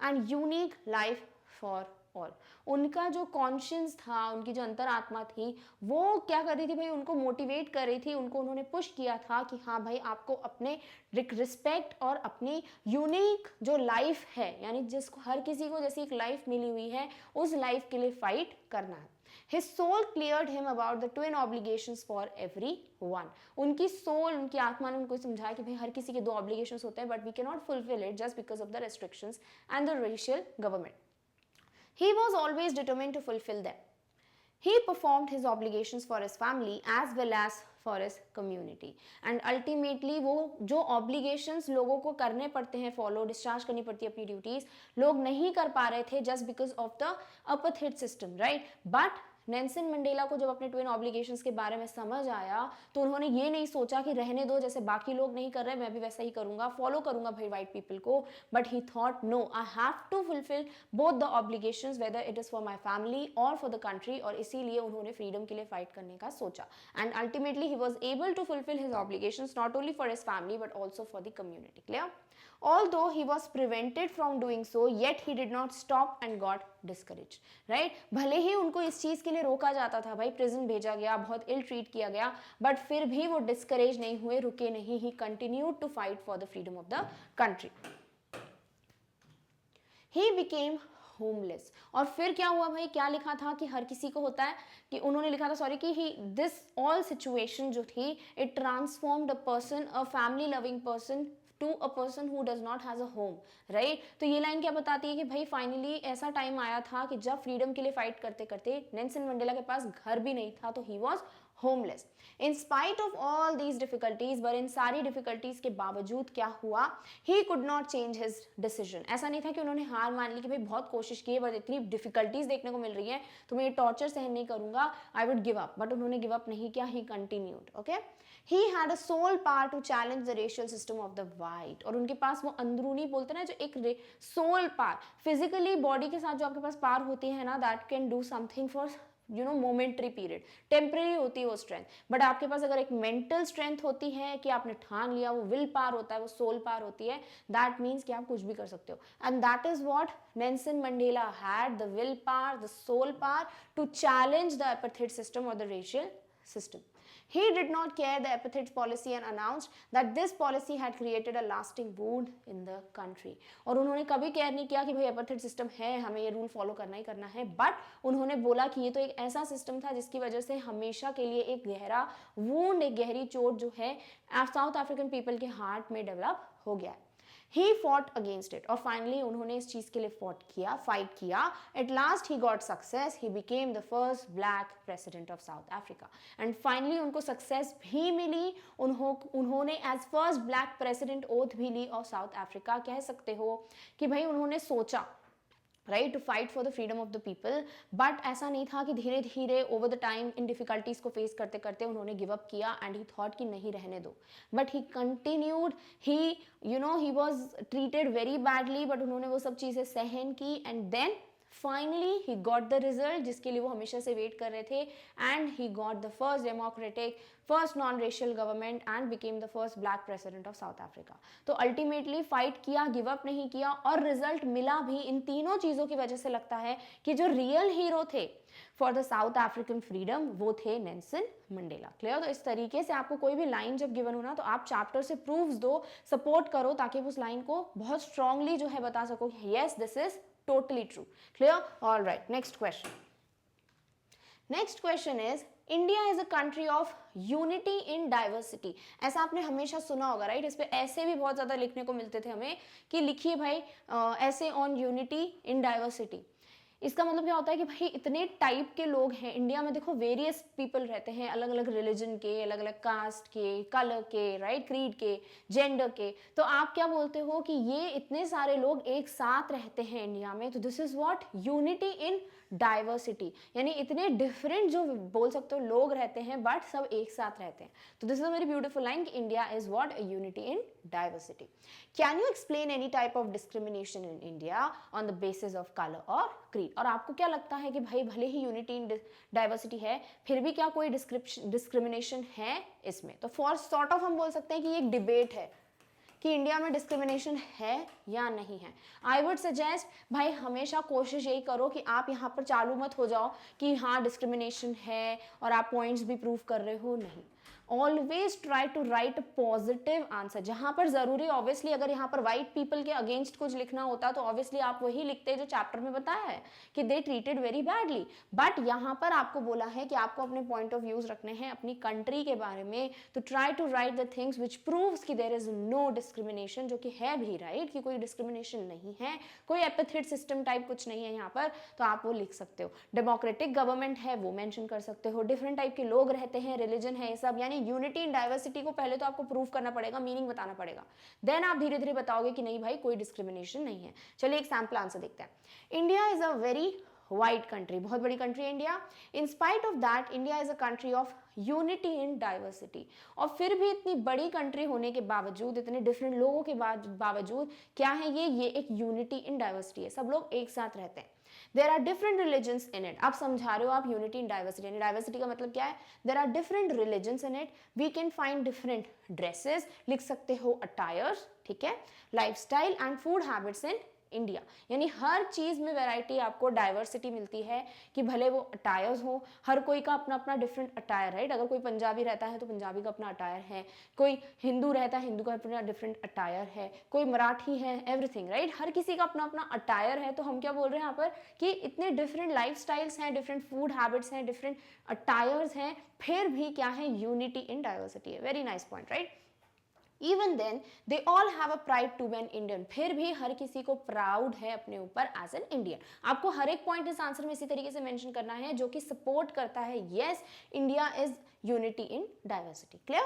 and unique life for all. उनका जो कॉन्शियंस था, उनकी जो अंतरात्मा थी, वो क्या कर रही थी भाई, उनको मोटिवेट कर रही थी. उनको उन्होंने पुश किया था कि हाँ भाई, आपको अपने रिस्पेक्ट और अपनी यूनिक जो लाइफ है, यानी जिसको हर किसी को जैसी एक लाइफ मिली हुई है, उस लाइफ के लिए फाइट करना है. His soul cleared him about the twin obligations for everyone. उनकी सोल, उनकी आत्मा ने उनको समझाया कि भाई हर किसी के 2 obligations होते हैं, but we cannot fulfill it just because of the restrictions and the racial government. He was always determined to fulfill them. He performed his obligations for his family as well as for his community. And ultimately वो जो obligations लोगों को करने पड़ते हैं, follow, discharge करनी पड़ती है अपनी duties, लोग नहीं कर पा रहे थे just because of the apartheid system, right? But Nelson Mandela को जब अपने ट्विन ऑब्लिगेशंस के बारे में समझ आया तो उन्होंने ये नहीं सोचा कि रहने दो, जैसे बाकी लोग नहीं कर रहे मैं भी वैसा ही करूंगा, फॉलो करूंगा भाई वाइट पीपल को. But he thought no, I have to fulfil both the obligations whether it is for my family और फॉर द कंट्री. और इसीलिए उन्होंने फ्रीडम के लिए फाइट करने का सोचा. And ultimately he was able to fulfil his obligations not only for his family but also for the community. Clear? Although he was prevented from doing so, yet he did not stop and got discouraged. Right? भले ही उनको इस चीज के लिए रोका जाता था, भाई प्रिजन भेजा गया, बहुत इल ट्रीट किया गया, बट फिर भी वो डिस्करेज नहीं हुए, रुके नहीं. ही continued to fight for the freedom of the country. He became homeless. और फिर क्या हुआ भाई, क्या लिखा था कि हर किसी को होता है, कि उन्होंने लिखा था सॉरी कि ही दिस ऑल सिचुएशन जो थी, it transformed a person, a family loving person to a person who does not has a home. Right? तो ये लाइन क्या बताती है कि भाई फाइनली ऐसा टाइम आया था कि जब फ्रीडम के लिए फाइट करते करते नेल्सन मंडेला के पास घर भी नहीं था, तो ही was homeless. In spite of all these difficulties, पर इन सारी डिफिकल्टीज के बावजूद क्या हुआ, ही could not change his decision. ऐसा नहीं था कि उन्होंने हार मान ली कि भाई बहुत कोशिश की है बट इतनी डिफिकल्टीज देखने को मिल रही है तो मैं ये टॉर्चर सहन नहीं करूंगा, I would give up. But उन्होंने गिव अप नहीं किया, ही continued. Okay, He had a sole power to challenge the racial system of the white. और उनके पास वो अंदरूनी बोलते हैं ना, जो एक सोल पार, फिजिकली बॉडी के साथ जो आपके पास पार होती है ना, that can do something for momentary period, temporary होती है वो स्ट्रेंथ, बट आपके पास अगर एक मेंटल स्ट्रेंथ होती है कि आपने ठान लिया, वो विल पार होता है, वो सोल पार होती है, दैट मीन्स कि आप कुछ भी कर सकते हो. And that is what Nelson Mandela had, the will power, the soul power to challenge the apartheid system और the racial system. He did not care the apartheid policy and announced that this policy had created a lasting wound in the country. और उन्होंने कभी care नहीं किया कि भाई apartheid system है, हमें ये रूल फॉलो करना ही करना है, बट उन्होंने बोला कि ये तो एक ऐसा सिस्टम था जिसकी वजह से हमेशा के लिए एक गहरा वूंड, एक गहरी चोट जो है साउथ अफ्रीकन पीपल के हार्ट में डेवलप हो गया. He fought against it, और फाइनली उन्होंने इस चीज के लिए फाइट किया. At last he got success. He became the first black president of South Africa. And finally उनको सक्सेस भी मिली. उन्होंने as first black president oath भी ली और साउथ अफ्रीका. कह सकते हो कि भाई उन्होंने सोचा, right, to fight for the freedom of the people, but ऐसा नहीं था कि धीरे धीरे ओवर द टाइम इन डिफिकल्टीज को फेस करते करते उन्होंने गिव अप किया एंड ही थॉट कि नहीं रहने दो, but he continued. He was treated very badly, but उन्होंने वो सब चीज़ें सहन की and then finally he got the result जिसके लिए वो हमेशा से वेट कर रहे थे, and he got the first democratic, first non racial government and became the first black president of South Africa. तो अल्टीमेटली फाइट किया, गिव अप नहीं किया और रिजल्ट मिला भी. इन तीनों चीज़ों की वजह से लगता है कि जो रियल हीरो थे for the South African freedom वो थे नेल्सन मंडेला. क्लियर? तो इस तरीके से आपको कोई भी लाइन जब गिवन हो ना, तो आप चैप्टर से प्रूफ्स दो, सपोर्ट करो, ताकि उस लाइन को बहुत स्ट्रांगली जो है बता सको, yes this is totally true. Clear? All right, next question. Next question is, India is a country of unity in diversity. ऐसा आपने हमेशा सुना होगा, राइट? इस पे ऐसे भी बहुत ज़्यादा लिखने को मिलते थे हमें कि लिखिए भाई ऐसे ऑन यूनिटी इन डाइवर्सिटी. इसका मतलब क्या होता है कि भाई इतने टाइप के लोग हैं इंडिया में. देखो वेरियस पीपल रहते हैं, अलग अलग रिलीजन के, अलग अलग कास्ट के, कलर के, राइट, क्रीड के, जेंडर के. तो आप क्या बोलते हो कि ये इतने सारे लोग एक साथ रहते हैं इंडिया में, तो this is what unity in diversity. यानी इतने डिफरेंट जो बोल सकते हो लोग रहते हैं, बट सब एक साथ रहते हैं. तो this is a very beautiful line कि India is what, a unity in diversity. Can you explain any type of discrimination in India on the basis of colour और क्रीड? और आपको क्या लगता है कि भाई भले ही यूनिटी इन डाइवर्सिटी है, फिर भी क्या कोई डिस्क्रिमिनेशन है इसमें? तो फॉर सॉर्ट ऑफ हम बोल सकते हैं कि ये एक डिबेट है कि इंडिया में डिस्क्रिमिनेशन है या नहीं है. आई वुड सजेस्ट भाई हमेशा कोशिश यही करो कि आप यहाँ पर चालू मत हो जाओ कि हाँ डिस्क्रिमिनेशन है और आप पॉइंट्स भी प्रूव कर रहे हो. नहीं, always try to write positive answer. जहां पर जरूरी, ऑब्वियसली अगर यहाँ पर व्हाइट पीपल के अगेंस्ट कुछ लिखना होता तो ऑब्वियसली आप वही लिखते जो चैप्टर में बताया है कि they treated very badly. But यहाँ पर आपको बोला है कि आपको अपने पॉइंट ऑफ व्यूज रखने हैं अपनी कंट्री के बारे में. तो try to write the things which proves कि देयर इज नो डिस्क्रिमिनेशन, जो कि है भी, राइट, कि कोई डिस्क्रिमिनेशन नहीं है, कोई एपिथेट सिस्टम टाइप कुछ नहीं है यहाँ पर. तो आप वो लिख सकते हो. डेमोक्रेटिक गवर्नमेंट है वो मेंशन कर सकते हो. डिफरेंट टाइप के लोग रहते हैं, रिलीजन है, ये सब. यानी यूनिटी इन डाइवर्सिटी को पहले तो आपको प्रूव करना पड़ेगा, मीनिंग बताना पड़ेगा, देन आप धीरे धीरे बताओगे कि नहीं भाई कोई डिस्क्रिमिनेशन नहीं है. चलिए एक सैंपल आंसर देखते हैं. India is a very wide country, बहुत बड़ी कंट्री है India. In spite of that India is a country of unity in diversity. और फिर भी इतनी बड़ी कंट्री होने के बावजूद, इतने डिफरेंट लोगों के बावजूद क्या है ये एक यूनिटी इन डाइवर्सिटी है. सब लोग एक साथ रहते हैं. There are different religions in it. आप समझा रहे हो आप यूनिटी इन डाइवर्सिटी, यानी डाइवर्सिटी का मतलब क्या है? There are different religions in it. We can find different dresses. लिख सकते हो attires, ठीक है, lifestyle and food habits in India. यानी हर चीज़ में वैरायटी, आपको डाइवर्सिटी मिलती है कि भले वो अटायर्स हो, हर कोई का अपना अपना डिफरेंट अटायर, राइट. अगर कोई पंजाबी रहता है तो पंजाबी का अपना अटायर है, कोई हिंदू रहता है हिंदू का अपना डिफरेंट अटायर है, कोई मराठी है, एवरीथिंग, राइट. हर किसी का अपना अपना अटायर है. तो हम क्या बोल रहे हैं यहाँ पर कि इतने डिफरेंट लाइफ स्टाइल्स हैं, डिफरेंट फूड हैबिट्स हैं, डिफरेंट अटायर्स हैं, फिर भी क्या है, यूनिटी इन डाइवर्सिटी है. Very nice point, right. Even then, they all have a pride to be an Indian. फिर भी हर किसी को प्राउड है अपने ऊपर as an Indian. आपको हर एक पॉइंट इस आंसर में इसी तरीके से मेंशन करना है जो कि सपोर्ट करता है yes, India is unity in diversity. Clear?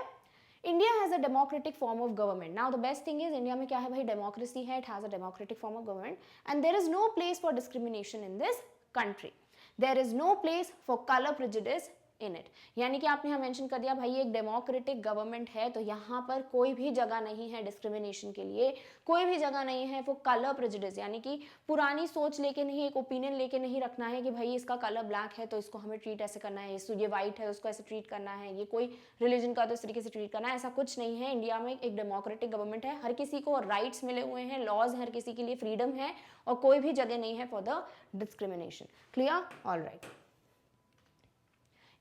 India has a democratic form of government. Now the best thing is India में क्या है भाई, democracy है, it has a democratic form of government and there is no place for discrimination in this country. There is no place for color prejudice in it, यानी कि आपने यहाँ mention कर दिया भाई ये एक डेमोक्रेटिक गवर्नमेंट है, तो यहाँ पर कोई भी जगह नहीं है डिस्क्रिमिनेशन के लिए, कोई भी जगह नहीं है वो कलर प्रेजुडिस, यानी कि पुरानी सोच लेके नहीं, एक ओपिनियन लेके नहीं रखना है कि भाई इसका कलर ब्लैक है तो इसको हमें ट्रीट ऐसे करना है, ये वाइट है उसको ऐसे ट्रीट करना है, ये कोई रिलीजन का तो इस तरीके से ट्रीट करना है, ऐसा कुछ नहीं है। इंडिया में एक डेमोक्रेटिक गवर्नमेंट है, हर किसी को राइट्स मिले हुए हैं, लॉज हर किसी के लिए, फ्रीडम है और कोई भी जगह नहीं है for the discrimination. Clear? Alright.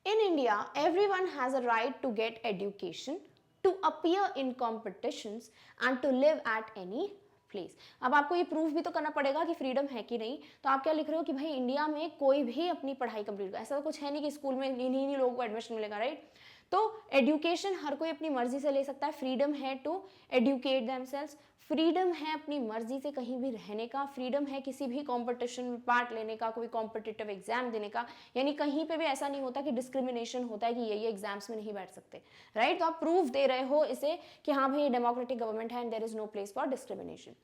In India, everyone has a right to get education, to appear in competitions and to live at any place. अब आपको ये प्रूफ भी तो करना पड़ेगा कि फ्रीडम है कि नहीं, तो आप क्या लिख रहे हो कि भाई इंडिया में कोई भी अपनी पढ़ाई कंप्लीट कर, ऐसा तो कुछ है नहीं कि स्कूल में इन्हीं लोगों को एडमिशन मिलेगा, राइट? तो एजुकेशन हर कोई अपनी मर्जी से ले सकता है, फ्रीडम है टू एडुकेट देमसेल्व्स, फ्रीडम है अपनी मर्जी से कहीं भी रहने का, फ्रीडम है किसी भी कंपटीशन में पार्ट लेने का, कोई कॉम्पिटिटिव एग्जाम देने का, यानी कहीं पे भी ऐसा नहीं होता कि डिस्क्रिमिनेशन होता है कि ये एग्जाम्स में नहीं बैठ सकते, राइट? तो आप प्रूफ दे रहे हो इसे कि हाँ भाई डेमोक्रेटिक गवर्नमेंट है and there is no place for discrimination.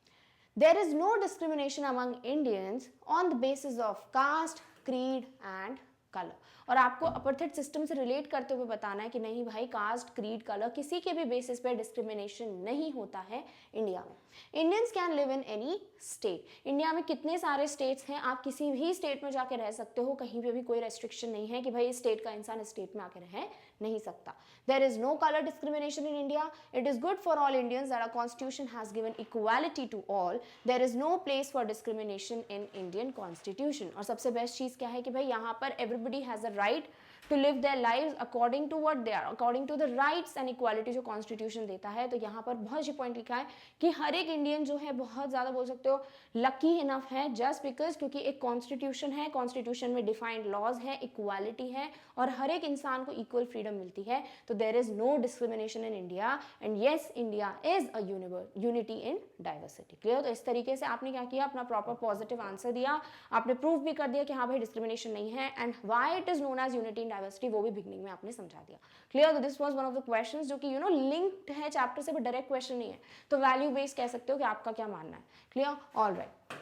There is no discrimination among Indians on the basis of caste, creed and colour. और आपको अपार्थाइड सिस्टम से रिलेट करते हुए बताना है कि नहीं भाई कास्ट, क्रीड, कलर किसी के भी बेसिस पे डिस्क्रिमिनेशन नहीं होता है इंडिया में। Indians can live in any state, India में कितने सारे स्टेट्स हैं, आप किसी भी स्टेट में जाके रह सकते हो, कहीं पे भी कोई रेस्ट्रिक्शन नहीं है कि भाई इस स्टेट का इंसान इस स्टेट में आके रह नहीं सकता। There is no colour discrimination in India, it is good for all Indians that our constitution has given equality to all, there is no place for discrimination in Indian constitution. और सबसे best चीज क्या है कि भाई यहाँ पर everybody has a right to live their lives according to what they are, according to the rights and equality जो कॉन्स्टिट्यूशन देता है। तो यहाँ पर बहुत ही पॉइंट लिखा है कि हर एक इंडियन जो है बहुत ज़्यादा बोल सकते हो लकी इनफ है, जस्ट बिकॉज क्योंकि एक कॉन्स्टिट्यूशन है, कॉन्स्टिट्यूशन में डिफाइंड लॉज है, इक्वालिटी है और हर एक इंसान को इक्वल फ्रीडम मिलती है। तो there is no discrimination in India and yes India is a unity in diversity. Clear? तो इस तरीके से आपने क्या किया, अपना प्रॉपर पॉजिटिव आंसर दिया, आपने प्रूफ भी कर दिया कि हाँ भाई डिस्क्रिमिनेशन नहीं है and why it is known as unity in diversity वो भी बिगनिंग में आपने समझा दिया। क्लियर? तो this was one of the questions जो कि लिंक्ड है चैप्टर से, बट डायरेक्ट क्वेश्चन नहीं है, तो वैल्यू बेस्ड कह सकते हो कि आपका क्या मानना है। Clear? Alright.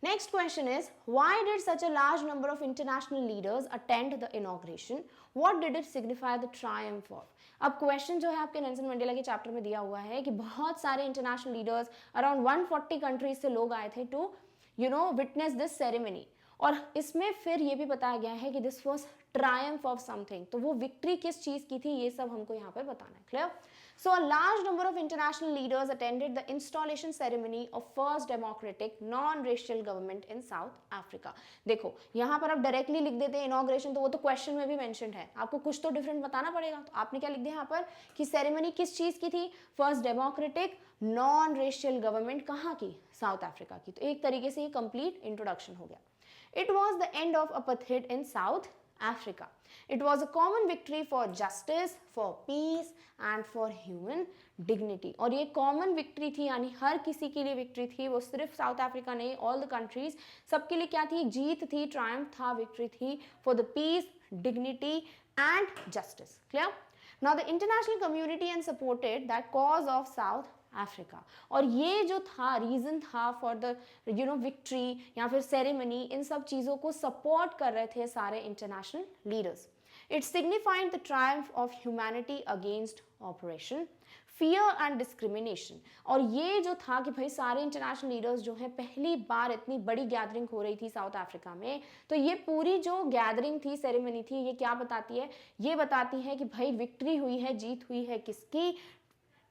Next question is, why did such a large number of international leaders attend the inauguration? What did it signify the triumph of? अब क्वेश्चन जो है आपके नेल्सन मंडेला के चैप्टर में दिया हुआ है कि बहुत सारे इंटरनेशनल लीडर्स अराउंड 140 कंट्रीज से लोग आए थे टू विटनेस दिस सेरेमनी, और इसमें फिर ये भी बताया गया है कि this was Triumph of something, तो वो विक्ट्री किस चीज की थी ये सब हमको यहाँ पे बताना है। Clear? So a large number of international leaders attended the installation ceremony of first democratic non-racial government in South Africa. देखो यहाँ पर आप डायरेक्टली लिख देते हैं इनॉग्रेशन, तो वो तो क्वेश्चन में भी मेंशन्ड है, आपको कुछ तो डिफरेंट बताना पड़ेगा, तो आपने क्या लिख दिया यहाँ पर कि सेरेमनी किस चीज की थी, first democratic non racial government कहाँ की, साउथ अफ्रीका की। तो एक तरीके से ये कंप्लीट इंट्रोडक्शन हो गया। It was the end of apartheid in South Africa. It was a common victory for justice, for peace and for human dignity. और ये common victory थी, यानी हर किसी के लिए victory थी, वो सिर्फ साउथ अफ्रीका नहीं, all the countries सबके लिए क्या थी, जीत थी, triumph था, victory थी for the peace, dignity and justice. Clear? Now the international community and supported that cause of South Africa, और ये जो था रीजन था फॉर द विक्ट्री या फिर सेरेमनी, इन सब चीज़ों को सपोर्ट कर रहे थे सारे international leaders. It signified the Triumph of humanity against operation, fear and discrimination. और ये जो था कि भाई सारे इंटरनेशनल लीडर्स जो हैं, पहली बार इतनी बड़ी गैदरिंग हो रही थी साउथ अफ्रीका में, तो ये पूरी जो गैदरिंग थी, सेरेमनी थी, ये क्या बताती है, ये बताती है कि भाई विक्ट्री हुई है, जीत हुई है किसकी,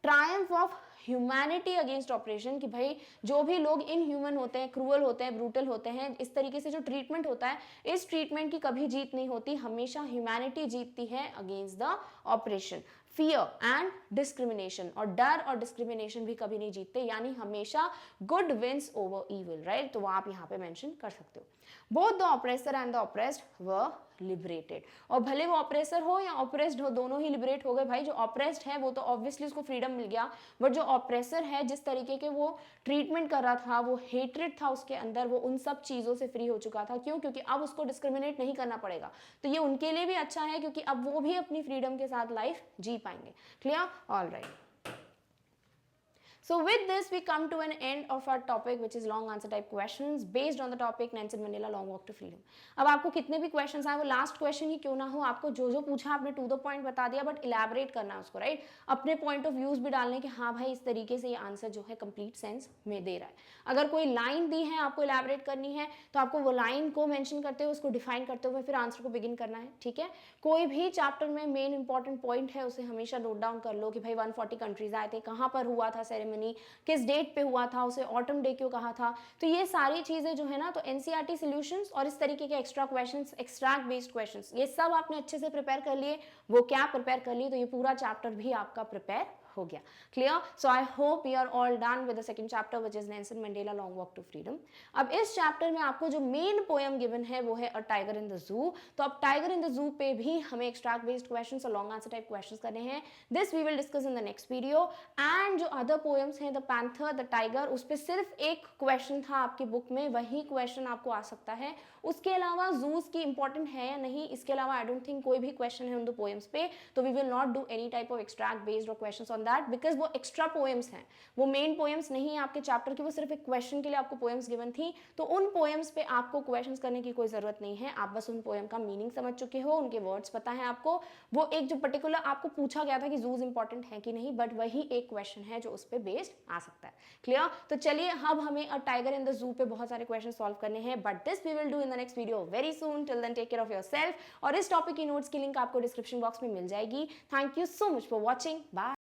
Triumph of humanity against operation, कि भाई जो भी लोग इनह्यूमन होते हैं, क्रूअल होते हैं, ब्रूटल होते हैं, इस तरीके से जो ट्रीटमेंट होता है, इस ट्रीटमेंट की कभी जीत नहीं होती, हमेशा ह्यूमैनिटी जीतती है against the operation. Fear and discrimination, और डर और डिस्क्रिमिनेशन भी कभी नहीं जीतते, यानी हमेशा good wins over evil, right? तो वो आप यहाँ पे मेंशन कर सकते हो। Both the oppressor and the oppressed were liberated, और भले वो ऑपरेसर हो या ऑपरेस्ड हो, दोनों ही लिबरेट हो गए। भाई जो ऑपरेस्ड है वो तो ऑब्वियसली उसको फ्रीडम मिल गया, बट जो ऑपरेसर है, जिस तरीके के वो ट्रीटमेंट कर रहा था, वो हेट्रेड था उसके अंदर, वो उन सब चीज़ों से फ्री हो चुका था। क्यों? क्योंकि अब उसको डिस्क्रिमिनेट नहीं करना पड़ेगा, तो ये उनके लिए भी अच्छा है, क्योंकि अब वो भी अपनी फ्रीडम के साथ लाइफ जी पाएंगे। Clear? All right. So with this, we come to an end of our topic, which is long answer type questions based on the topic Nelson Mandela Long Walk to Freedom. अब आपको कितने भी questions आए, वो last question ही क्यों ना हो, आपको जो जो पूछा आपने टू द पॉइंट बता दिया, बट इलेबोरेट करना है उसको, राइट? अपने पॉइंट ऑफ व्यूज भी डालने कि हाँ भाई इस तरीके से ये आंसर जो है कंप्लीट सेंस में दे रहा है. अगर कोई लाइन दी है आपको इलेबोरेट करनी है, तो आपको वो लाइन को मेंशन करते हुए उसको डिफाइन करते हुए फिर आंसर को बिगिन करना है, ठीक है? कोई भी चैप्टर में मेन इंपॉर्टेंट पॉइंट है उसे हमेशा नोट डाउन कर लो कि भाई 140 कंट्रीज आए थे, कहाँ पर हुआ था सेरेमनी, किस डेट पे हुआ था, उसे ऑटम डे क्यों कहा था. तो ये सारी चीजें जो है ना, तो एनसीईआरटी सॉल्यूशंस और इस तरीके के extra questions, extract based questions, ये सब आपने अच्छे से प्रिपेयर कर लिए, वो क्या प्रिपेयर कर लिए, तो ये पूरा चैप्टर भी आपका प्रिपेयर हो गया. Clear? So I hope you are all done with the second chapter which is Nelson Mandela long walk to freedom. अब इस चैप्टर में आपको जो मेन पोएम गिवन है वो है a tiger in the zoo. तो अब टाइगर इन द जू पे भी हमें एक्सट्रैक्ट बेस्ड क्वेश्चंस और लॉन्ग आंसर टाइप क्वेश्चंस करने हैं. This we will discuss in the next video. And जो अदर पोएम्स हैं, द पैंथर, द टाइगर, उस पर सिर्फ एक क्वेश्चन था आपकी बुक में, वही क्वेश्चन आपको आ सकता है. उसके अलावा जूस की इंपॉर्टेंट है या नहीं, इसके अलावा आई डोंट थिंक कोई भी क्वेश्चन है उन दो पोएम्स पे. तो we will not do any type of extract based और क्वेश्चंस ऑन दैट, बिकॉज वो एक्स्ट्रा पोएम्स हैं, वो मेन पोएम्स नहीं है आपके चैप्टर की, वो सिर्फ एक क्वेश्चन के लिए आपको पोएम्स गिवन थी. तो उन पोएम्स पे आपको क्वेश्चंस करने की कोई जरूरत नहीं है. आप बस उन पोएम का मीनिंग समझ चुके हो, उनके वर्ड्स पता है आपको. वो एक जो पर्टिकुलर आपको पूछा गया था कि जूज इंपॉर्टेंट है कि नहीं, बट वही एक क्वेश्चन है जो उस पर बेस्ड आ सकता है. क्लियर? तो चलिए अब हमें a tiger in the zoo पे बहुत सारे क्वेश्चन सॉल्व करने हैं, but this we will do in the next video very soon. Till then take care of yourself. और इस टॉपिक की नोट्स की लिंक आपको डिस्क्रिप्शन बॉक्स में मिल जाएगी. Thank you so much for watching. Bye.